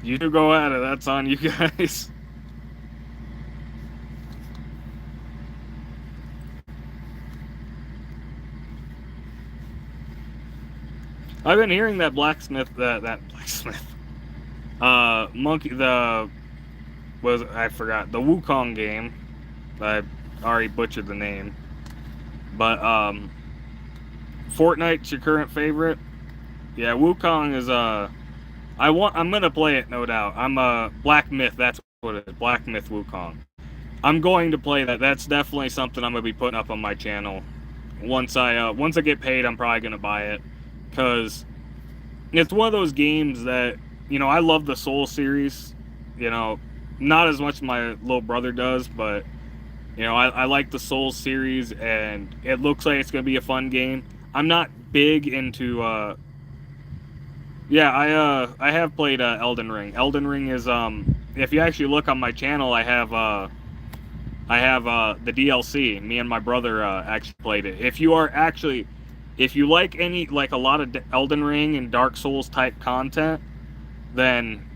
You do go at it. That's on you guys. I've been hearing that that blacksmith, monkey I forgot the Wukong game. I already butchered the name, but Fortnite's your current favorite. Yeah, Wukong is I'm gonna play it, no doubt. I'm a Black Myth. That's what it is. Black Myth Wukong. I'm going to play that. That's definitely something I'm gonna be putting up on my channel. Once I get paid, I'm probably gonna buy it, because it's one of those games that, I love the Soul series. Not as much as my little brother does, but I like the Soul series, and it looks like it's gonna be a fun game. I'm not big into yeah, I have played Elden Ring. Elden Ring is if you actually look on my channel, I have the DLC. Me and my brother actually played it. If you like a lot of Elden Ring and Dark Souls type content, then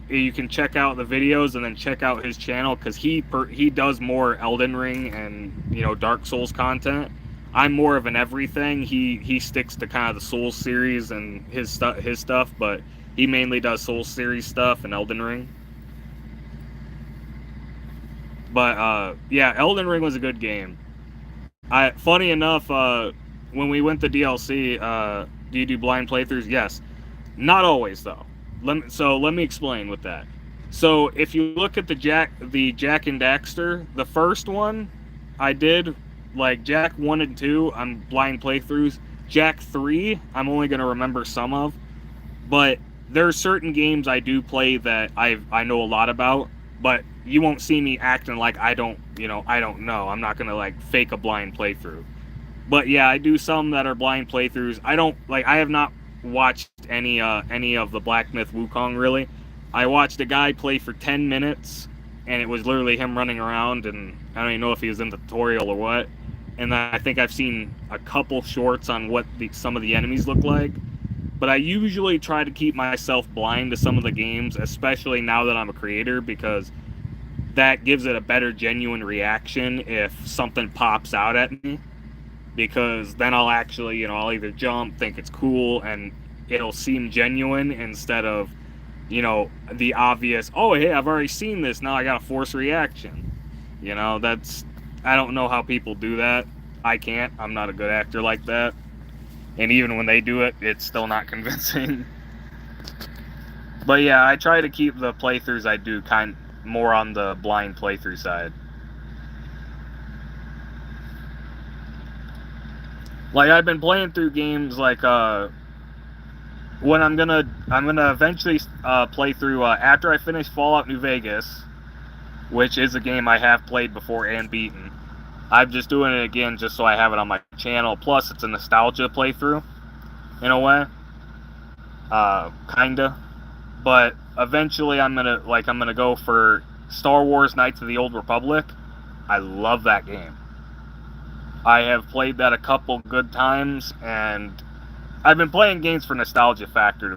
you can check out the videos and then check out his channel, because he does more Elden Ring and Dark Souls content. I'm more of an everything. He sticks to kind of the Souls series and his stuff, but he mainly does Souls series stuff and Elden Ring. But yeah, Elden Ring was a good game. Funny enough, when we went to DLC, do you do blind playthroughs? Yes. Not always though. Let me explain with that. So if you look at the Jak and Daxter, the first one I did, like Jak 1 and 2, I'm blind playthroughs. Jak 3, I'm only gonna remember some of. But there are certain games I do play that I know a lot about, but you won't see me acting like I don't know. I'm not gonna like fake a blind playthrough. But yeah, I do some that are blind playthroughs. I have not watched any of the Black Myth Wukong really. I watched a guy play for 10 minutes, and it was literally him running around, and I don't even know if he was in the tutorial or what. And I think I've seen a couple shorts on what some of the enemies look like. But I usually try to keep myself blind to some of the games, especially now that I'm a creator, because that gives it a better genuine reaction if something pops out at me. Because then I'll actually, I'll either jump, think it's cool, and it'll seem genuine, instead of, the obvious, oh, hey, I've already seen this, now I gotta force reaction. I don't know how people do that. I can't. I'm not a good actor like that. And even when they do it, it's still not convincing. But yeah, I try to keep the playthroughs I do kind more on the blind playthrough side. Like I've been playing through games like when I'm gonna eventually play through after I finish Fallout New Vegas, which is a game I have played before and beaten. I'm just doing it again just so I have it on my channel. Plus, it's a nostalgia playthrough in a way, kinda. But eventually, I'm gonna go for Star Wars: Knights of the Old Republic. I love that game. I have played that a couple good times, and I've been playing games for nostalgia factor. To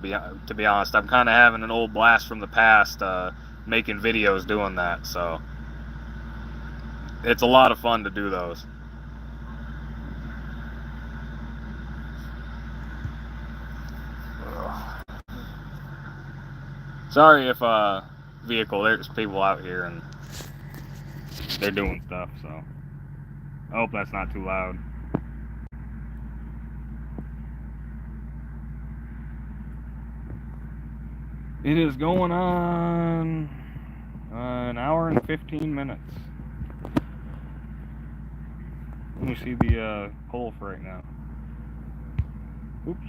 be honest, I'm kind of having an old blast from the past, making videos doing that. So it's a lot of fun to do those. Sorry if vehicle. There's people out here and they're doing stuff. So I hope that's not too loud. It is going on an hour and 15 minutes. Let me see the poll for right now. Oops.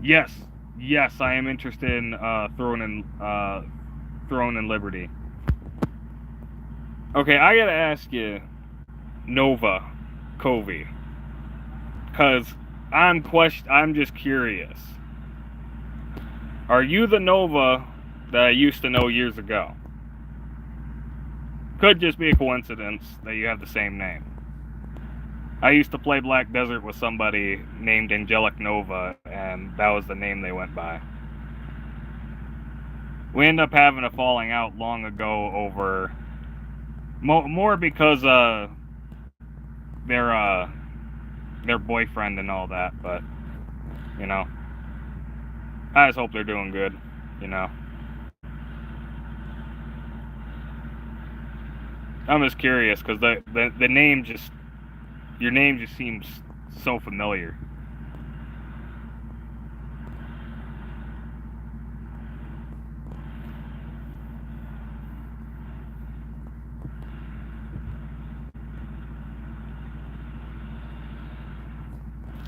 Yes, I am interested in Throne and Liberty. Okay, I gotta ask you, Nova, Covey, because I'm just curious. Are you the Nova that I used to know years ago? Could just be a coincidence that you have the same name. I used to play Black Desert with somebody named Angelic Nova, and that was the name they went by. We ended up having a falling out long ago over more because their boyfriend and all that, but you know, I just hope they're doing good, you know. I'm just curious because the name just, your name just seems so familiar.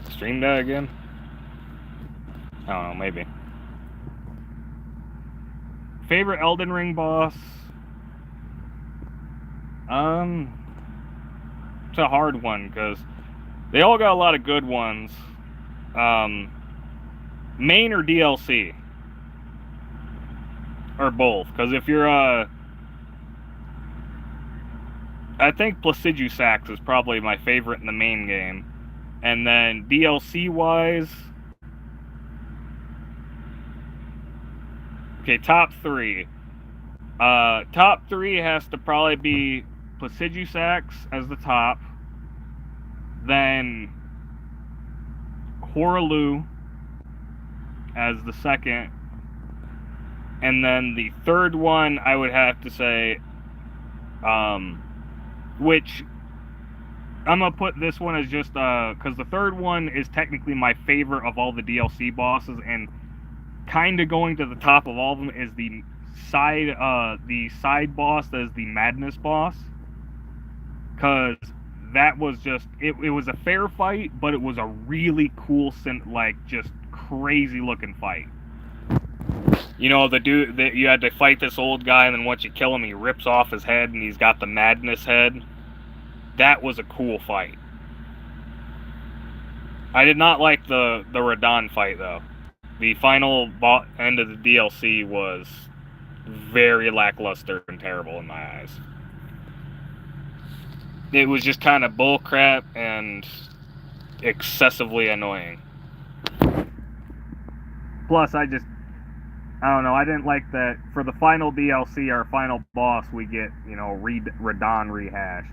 Stream that again? I don't know, maybe. Favorite Elden Ring boss? It's a hard one because they all got a lot of good ones. Main or DLC? Or both? Because if you're I think Placidu Sax is probably my favorite in the main game. And then DLC wise, okay, top three. Top three has to probably be Placidu Sax as the top, then Horaloo as the second, and then the third one I would have to say, which I'm gonna put this one as just because the third one is technically my favorite of all the DLC bosses, and kind of going to the top of all of them is the side boss that is the Madness boss, because that was just it was a fair fight, but it was a really cool, like, just crazy looking fight. You know, the dude that you had to fight this old guy, and then once you kill him, he rips off his head, and he's got the Madness head. That was a cool fight. I did not like the Radahn fight though. The final end of the DLC was very lackluster and terrible in my eyes. It was just kind of bullcrap and excessively annoying. Plus, I don't know, I didn't like that for the final DLC, our final boss, we get, you know, Radahn rehashed.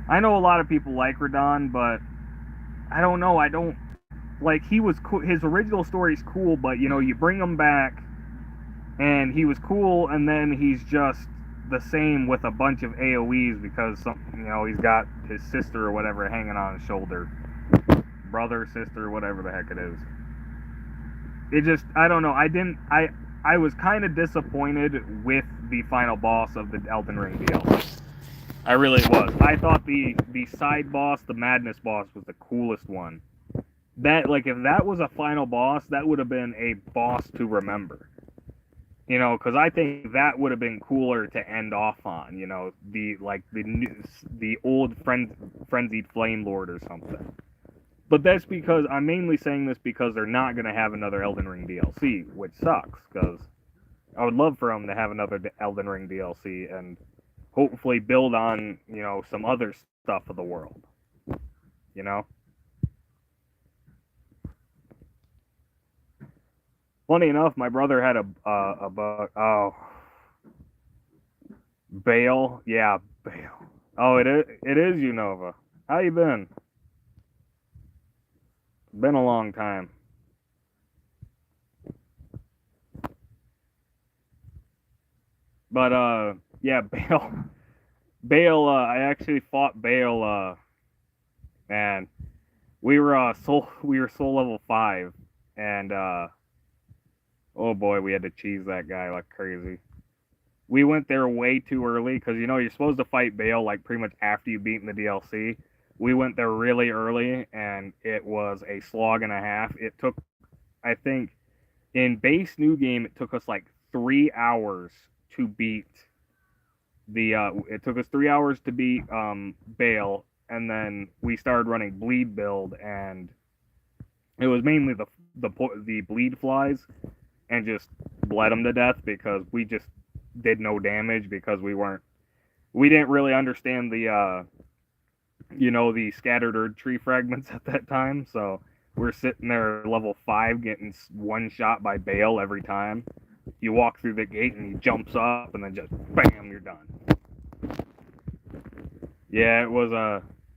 I know a lot of people like Radahn, but I don't know, I don't, like, he was cool, his original story's cool, but, you know, you bring him back, and he was cool, and then he's just the same with a bunch of AoEs because, you know, he's got his sister or whatever hanging on his shoulder. Brother, sister, whatever the heck it is. It just, I don't know, I was kind of disappointed with the final boss of the Elden Ring DLC. I really was. I thought the side boss, the madness boss, was the coolest one. That, like, if that was a final boss, that would have been a boss to remember. You know, because I think that would have been cooler to end off on. You know, the old frenzied flame lord or something. But that's because I'm mainly saying this because they're not going to have another Elden Ring DLC, which sucks. Because I would love for them to have another Elden Ring DLC and hopefully build on, you know, some other stuff of the world. You know. Funny enough, my brother had a bug. Oh, Bale. Yeah, Bale. Oh, it is Unova. How you been? Been a long time. But yeah, Bale. Bale. I actually fought Bale. Man, we were soul level 5, and oh boy, we had to cheese that guy like crazy. We went there way too early because, you know, you're supposed to fight Bale like pretty much after you beat in the DLC. We went there really early, and it was a slog and a half. It took, I think, in base new game, it took us like 3 hours to beat the. It took us 3 hours to beat Bale, and then we started running bleed build, and it was mainly the bleed flies, and just bled them to death because we just did no damage because we didn't really understand the you know, the scattered Erd tree fragments at that time. So we're sitting there level 5 getting one shot by Bale every time. You walk through the gate and he jumps up and then just bam, you're done. Yeah, it was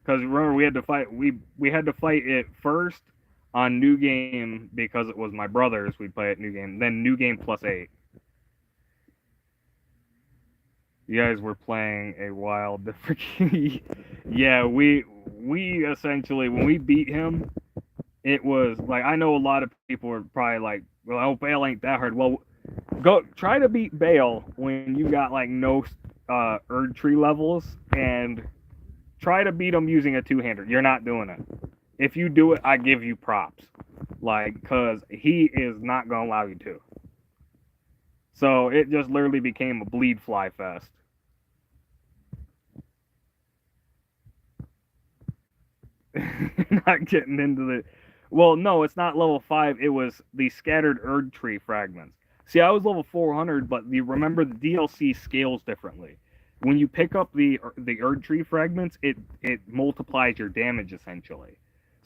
because remember we had to fight it first on new game because it was my brother's. We'd play it new game, then new game +8. You guys were playing a wild different. Yeah, we essentially, when we beat him, it was like, I know a lot of people were probably like, well, oh, Bale ain't that hard. Well, go try to beat Bale when you got like no Erd tree levels, and try to beat him using a two-hander. You're not doing it. If you do it, I give you props, like, because he is not gonna allow you to. So it just literally became a bleed fly fest. Not getting into the. Well, no, it's not level 5. It was the scattered Erd tree fragments. See, I was level 400, but remember the DLC scales differently. When you pick up the Erd tree fragments, it multiplies your damage essentially.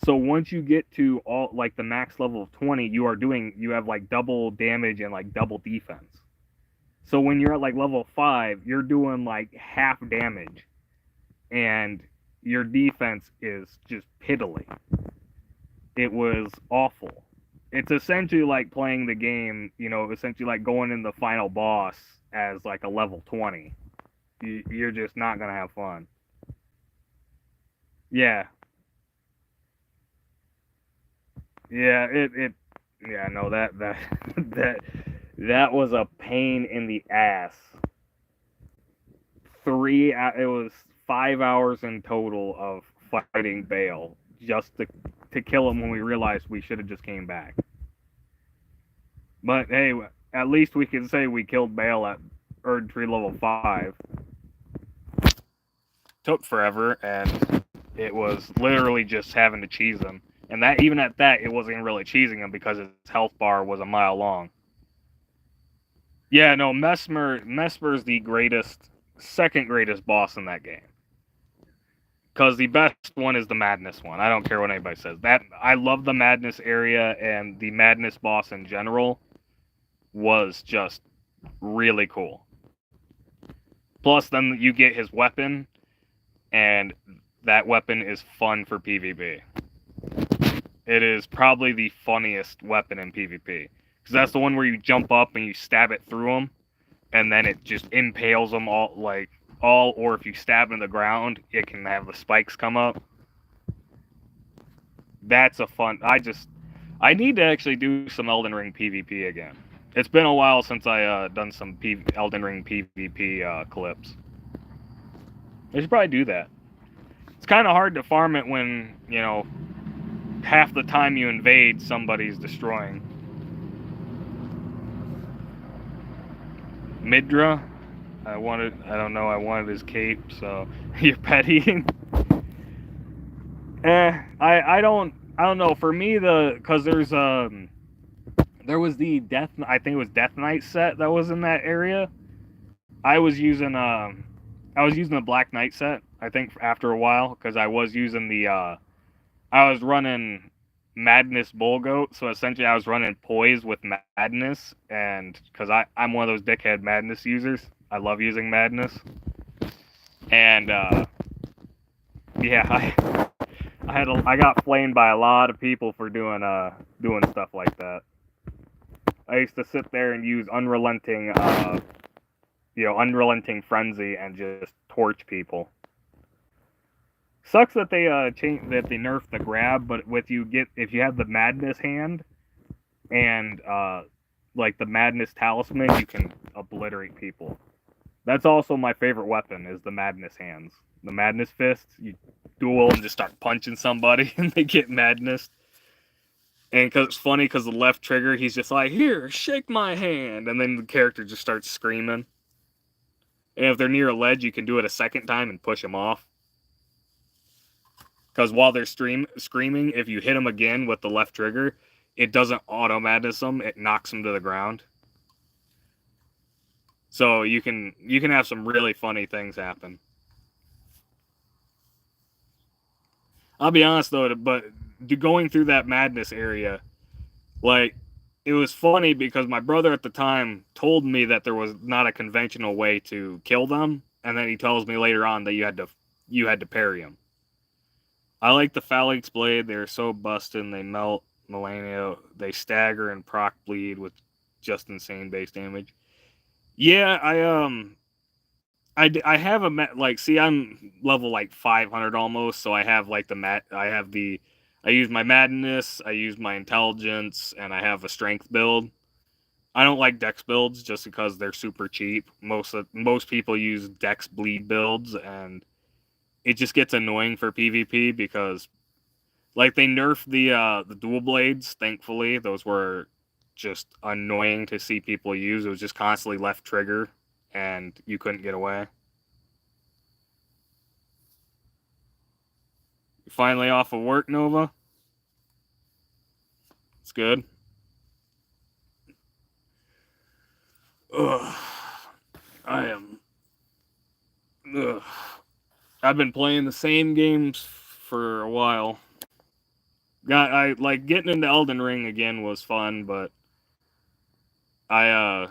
So once you get to all like the max level of 20, you have like double damage and like double defense. So when you're at like level 5, you're doing like half damage, and your defense is just piddly. It was awful. It's essentially like playing the game, you know, essentially like going in the final boss as like a level 20. You're just not gonna have fun. Yeah, yeah, yeah, no, that that was a pain in the ass. It was 5 hours in total of fighting Bale just to kill him when we realized we should have just came back. But hey, at least we can say we killed Bale at Erd Tree level 5. Took forever, and it was literally just having to cheese him. And that, even at that, it wasn't really cheesing him because his health bar was a mile long. Yeah, no, Mesmer's the second greatest boss in that game. Because the best one is the Madness one. I don't care what anybody says. I love the Madness area, and the Madness boss in general was just really cool. Plus, then you get his weapon, and that weapon is fun for PvP. It is probably the funniest weapon in PvP. Because that's the one where you jump up and you stab it through them, and then it just impales them all, or if you stab in the ground, it can have the spikes come up. That's a fun. I need to actually do some Elden Ring PvP again. It's been a while since I done some Elden Ring PvP clips. They should probably do that. It's kind of hard to farm it when, you know, half the time you invade, somebody's destroying. Midra, I don't know, I wanted his cape, so you're petty. I don't know. For me, cause there was the I think it was Death Knight set that was in that area. I was using I was using the Black Knight set. I think after a while, because I was using I was running Madness Bull Goat, so essentially I was running Poise with Madness, and because I'm one of those dickhead Madness users, I love using Madness, and yeah, I got flamed by a lot of people for doing stuff like that. I used to sit there and use unrelenting frenzy and just torch people. Sucks that they nerfed the grab, but if you have the Madness hand and like the Madness talisman, you can obliterate people. That's also my favorite weapon is the Madness hands. The Madness fists, you duel and just start punching somebody and they get Madness. And cause it's funny because the left trigger, he's just like, here, shake my hand, and then the character just starts screaming. And if they're near a ledge, you can do it a second time and push them off. Because while they're screaming, if you hit them again with the left trigger, it doesn't auto-madness them, it knocks them to the ground. So you can have some really funny things happen. I'll be honest though, but going through that Madness area, like, it was funny because my brother at the time told me that there was not a conventional way to kill them, and then he tells me later on that you had to parry them. I like the Phalanx Blade. They're so busted. They melt Millennia. They stagger and proc bleed with just insane base damage. Yeah, I have see, I'm level like 500 almost, so I have like I use my Madness, I use my Intelligence, and I have a Strength build. I don't like Dex builds just because they're super cheap. Most people use Dex bleed builds, and it just gets annoying for PvP because, like, they nerfed the dual blades. Thankfully, those were just annoying to see people use. It was just constantly left trigger, and you couldn't get away. You're finally off of work, Nova. It's good. Ugh. I am. Ugh. I've been playing the same games for a while. I like getting into Elden Ring again was fun, but I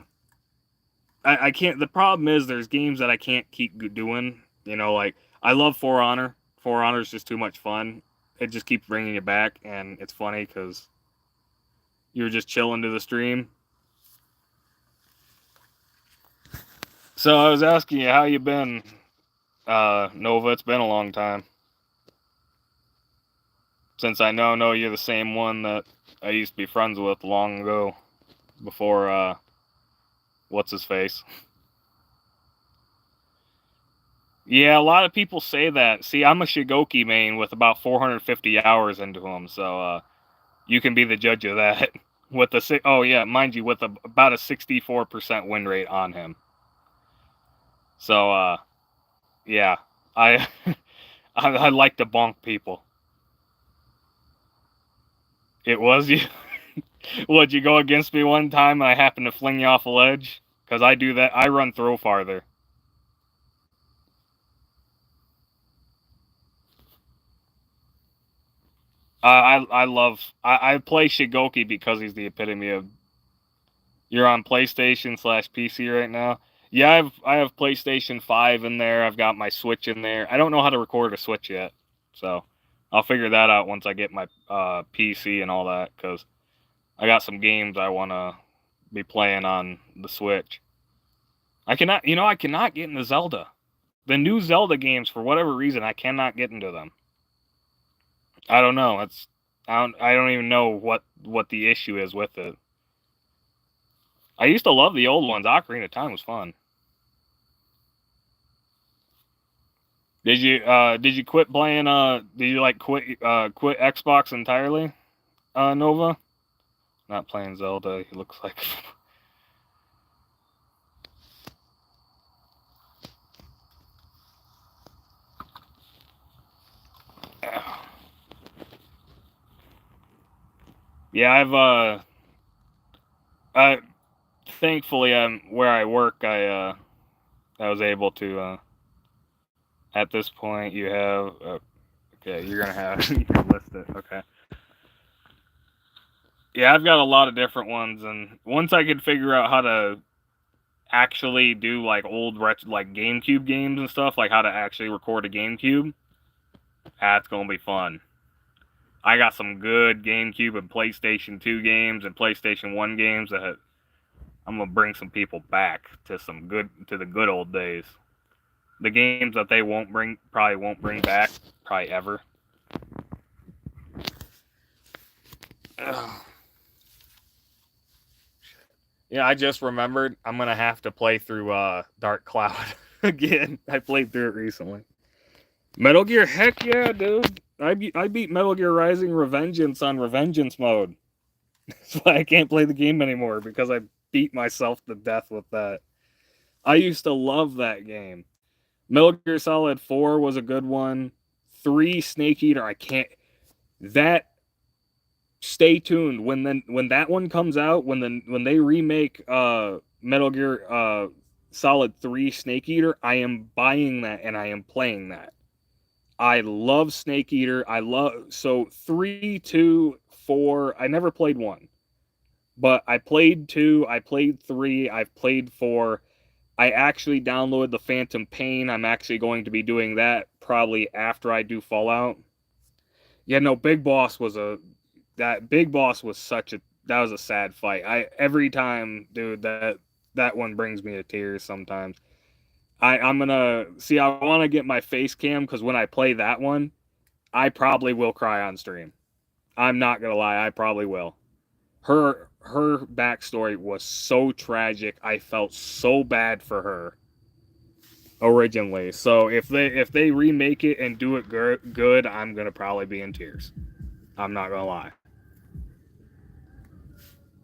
I can't. The problem is there's games that I can't keep doing. You know, like I love For Honor. For Honor is just too much fun. It just keeps bringing you back, and it's funny because you're just chilling to the stream. So I was asking you how you been, Nova. It's been a long time since I know you're the same one that I used to be friends with long ago, before what's his face. Yeah, a lot of people say that. See, I'm a Shigoki main with about 450 hours into him, so you can be the judge of that. With mind you, with about a 64% win rate on him. So yeah, I I like to bonk people. It was you. Would you go against me one time and I happened to fling you off a ledge? Because I do that. I run throw farther. I play Shigoki because he's the epitome of. You're on PlayStation/PC right now. Yeah, I have PlayStation 5 in there. I've got my Switch in there. I don't know how to record a Switch yet, so I'll figure that out once I get my PC and all that. Because I got some games I want to be playing on the Switch. I cannot get into Zelda. The new Zelda games, for whatever reason, I cannot get into them. I don't know. I don't even know what the issue is with it. I used to love the old ones. Ocarina of Time was fun. Did you quit playing did you like quit Xbox entirely? Nova? Not playing Zelda, he looks like. Yeah, I thankfully where I work I was able to at this point you have okay, you're gonna have you can list it, okay. Yeah, I've got a lot of different ones, and once I could figure out how to actually do like old like GameCube games and stuff, like how to actually record a GameCube, that's gonna be fun. I got some good GameCube and PlayStation 2 games and PlayStation 1 games that I'm gonna bring some people back to the good old days. The games that they probably won't bring back, probably ever. Ugh. Yeah, I just remembered I'm gonna have to play through Dark Cloud again. I played through it recently. Metal Gear, heck yeah, dude! I beat Metal Gear Rising Revengeance on Revengeance mode. That's why I can't play the game anymore, because I beat myself to death with that. I used to love that game. Metal Gear Solid 4 was a good one. 3 Snake Eater, I can't. That stay tuned when that one comes out, when they remake Metal Gear Solid 3 Snake Eater, I am buying that and I am playing that. I love Snake Eater. So 3, 2, 4, I never played 1. But I played 2, I played 3, I've played 4. I actually downloaded the Phantom Pain. I'm actually going to be doing that probably after I do Fallout. Yeah, no, Big Boss was that was a sad fight. Every time, dude, that one brings me to tears sometimes. I'm gonna see. I want to get my face cam, because when I play that one, I probably will cry on stream. I'm not gonna lie, I probably will. Her backstory was so tragic. I felt so bad for her originally. So if they remake it and do it good, I'm gonna probably be in tears. I'm not gonna lie.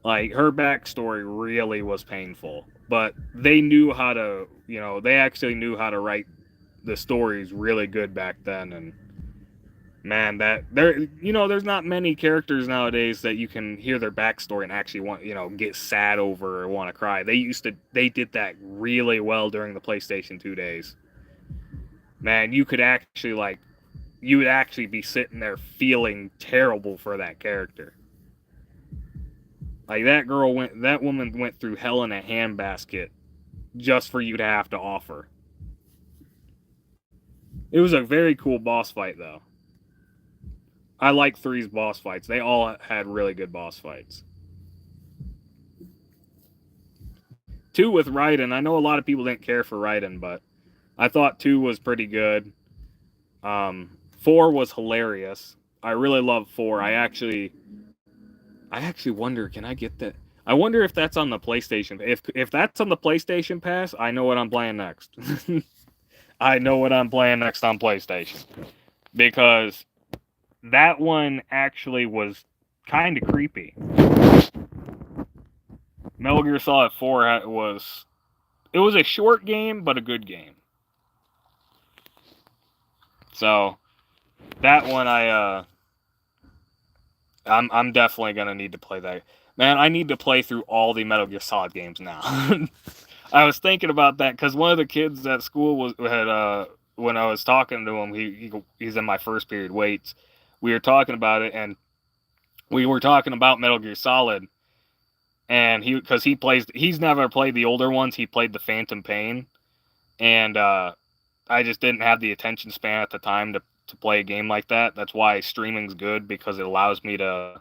Like, her backstory really was painful, but they knew how to, they actually knew how to write the stories really good back then. And man, there's not many characters nowadays that you can hear their backstory and actually want, get sad over or want to cry. They did that really well during the PlayStation 2 days. Man, you would actually be sitting there feeling terrible for that character. Like, that woman went through hell in a handbasket just for you to have to offer. It was a very cool boss fight, though. I like 3's boss fights. They all had really good boss fights. 2 with Raiden, I know a lot of people didn't care for Raiden, but I thought 2 was pretty good. 4 was hilarious. I really love 4. I actually wonder, can I get that? I wonder if that's on the PlayStation. If that's on the PlayStation Pass, I know what I'm playing next. I know what I'm playing next on PlayStation, because that one actually was kind of creepy. Metal Gear Solid 4 was a short game, but a good game. So that one I'm definitely gonna need to play that. Man, I need to play through all the Metal Gear Solid games now. I was thinking about that because one of the kids at school had when I was talking to him, he's in my first period weights. We were talking about it, and we were talking about Metal Gear Solid, and he's never played the older ones. He played the Phantom Pain, and I just didn't have the attention span at the time to play a game like that. That's why streaming's good, because it allows me to,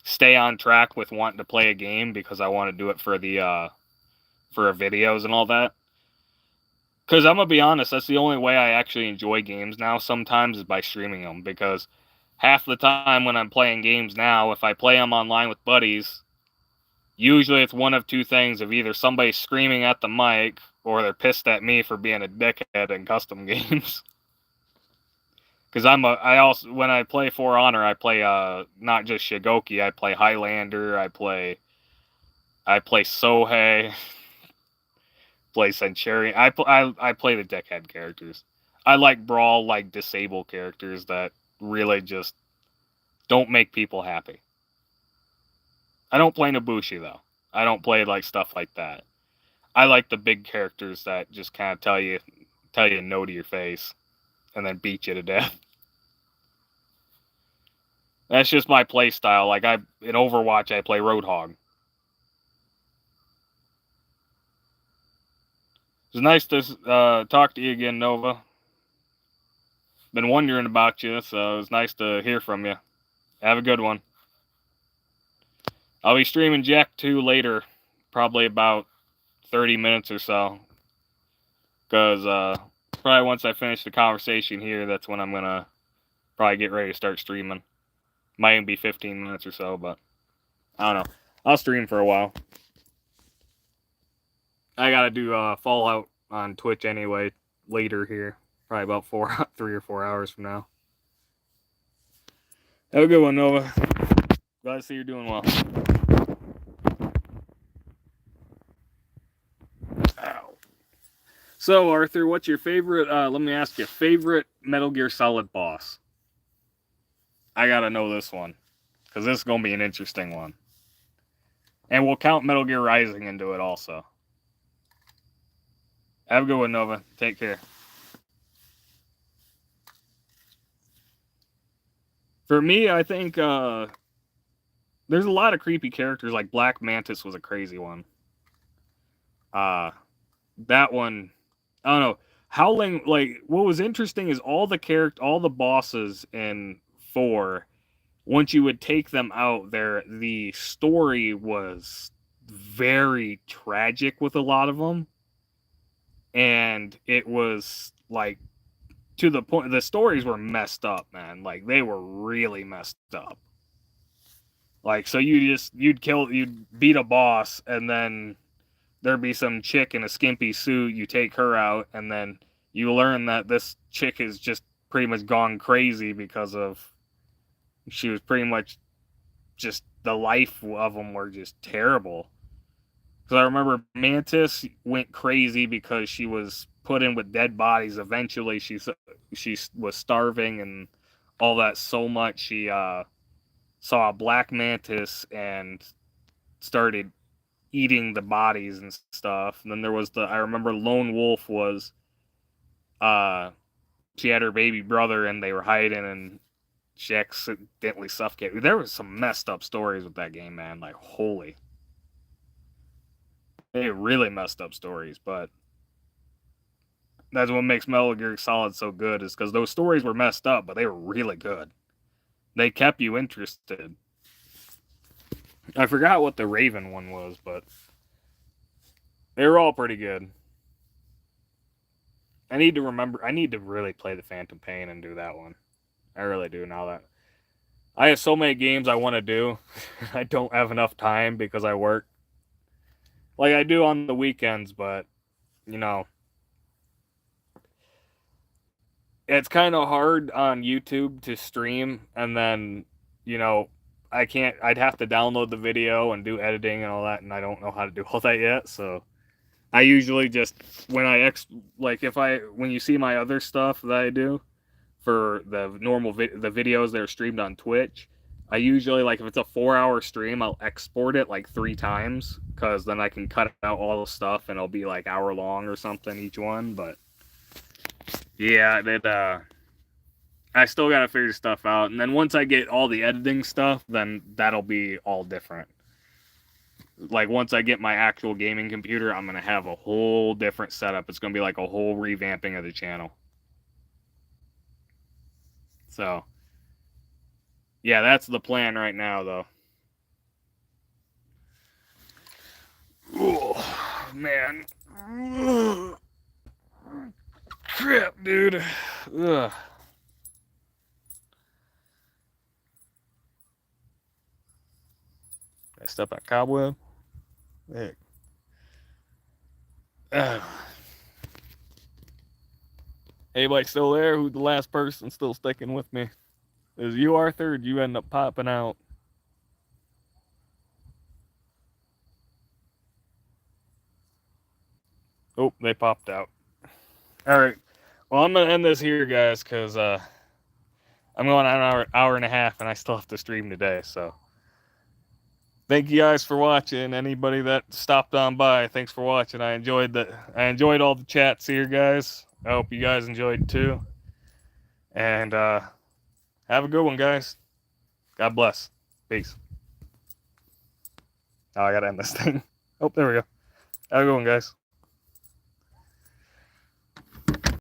stay on track with wanting to play a game, because I want to do it for the for videos and all that. Because I'm gonna be honest, that's the only way I actually enjoy games now. Sometimes is by streaming them, because half the time when I'm playing games now, if I play them online with buddies, usually it's one of two things: of either somebody screaming at the mic, or they're pissed at me for being a dickhead in custom games. Because I also, when I play For Honor, I play not just Shigoki, I play Highlander, I play Sohei, play Centurion. I play the dickhead characters. I like brawl, like disable characters that really just don't make people happy. I don't play Nobushi though. I don't play like stuff like that. I like the big characters that just kind of tell you no to your face and then beat you to death. That's just my play style. Like in Overwatch, I play Roadhog. It's nice to talk to you again, Nova. Been wondering about you, so it was nice to hear from you. Have a good one. I'll be streaming Jack 2 later, probably about 30 minutes or so. Because probably once I finish the conversation here, that's when I'm going to probably get ready to start streaming. Might even be 15 minutes or so, but I don't know. I'll stream for a while. I got to do Fallout on Twitch anyway later here. Probably about 3 or 4 hours from now. Have a good one, Nova. Glad to see you're doing well. Ow. So, Arthur, what's your favorite, let me ask you, favorite Metal Gear Solid boss? I gotta know this one, because this is going to be an interesting one. And we'll count Metal Gear Rising into it also. Have a good one, Nova. Take care. For me, I think there's a lot of creepy characters. Like Black Mantis was a crazy one. That one, I don't know. Howling, like, what was interesting is all the bosses in 4, once you would take them out there, the story was very tragic with a lot of them. And it was, like, to the point, the stories were messed up, man. Like, they were really messed up. Like, so you'd beat a boss, and then there'd be some chick in a skimpy suit, you take her out, and then you learn that this chick is just pretty much gone crazy because of, she was pretty much just, the life of them were just terrible. Because I remember Mantis went crazy because she was put in with dead bodies. Eventually, she was starving and all that so much, she saw a black mantis and started eating the bodies and stuff. And then there was I remember Lone Wolf was, she had her baby brother and they were hiding and she accidentally suffocated. There was some messed up stories with that game, man. Like, holy. They really messed up stories, but that's what makes Metal Gear Solid so good, is because those stories were messed up, but they were really good. They kept you interested. I forgot what the Raven one was, but they were all pretty good. I need to really play the Phantom Pain and do that one. I really do, now that I have so many games I want to do. I don't have enough time because I work. Like, I do on the weekends, but, you know, it's kind of hard on YouTube to stream, and then, you know, I'd have to download the video and do editing and all that, and I don't know how to do all that yet, so I usually just, when you see my other stuff that I do for the normal the videos that are streamed on Twitch, I usually, like, if it's a 4-hour stream, I'll export it like 3 times, because then I can cut out all the stuff and it'll be like hour long or something each one. But yeah, I still gotta figure stuff out, and then once I get all the editing stuff, then that'll be all different. Like, once I get my actual gaming computer, I'm gonna have a whole different setup. It's gonna be like a whole revamping of the channel. So yeah, that's the plan right now, though. Oh, man. Crap, dude. Ugh. I step on cobweb. Heck. Anybody still there? Who's the last person still sticking with me? Is you, Arthur, or did you end up popping out? Oh, they popped out. All right. Well, I'm gonna end this here, guys, because I'm going on an hour and a half, and I still have to stream today. So, thank you guys for watching. Anybody that stopped on by, thanks for watching. I enjoyed all the chats here, guys. I hope you guys enjoyed too. And have a good one, guys. God bless. Peace. Oh, I gotta end this thing. Oh, there we go. Have a good one, guys.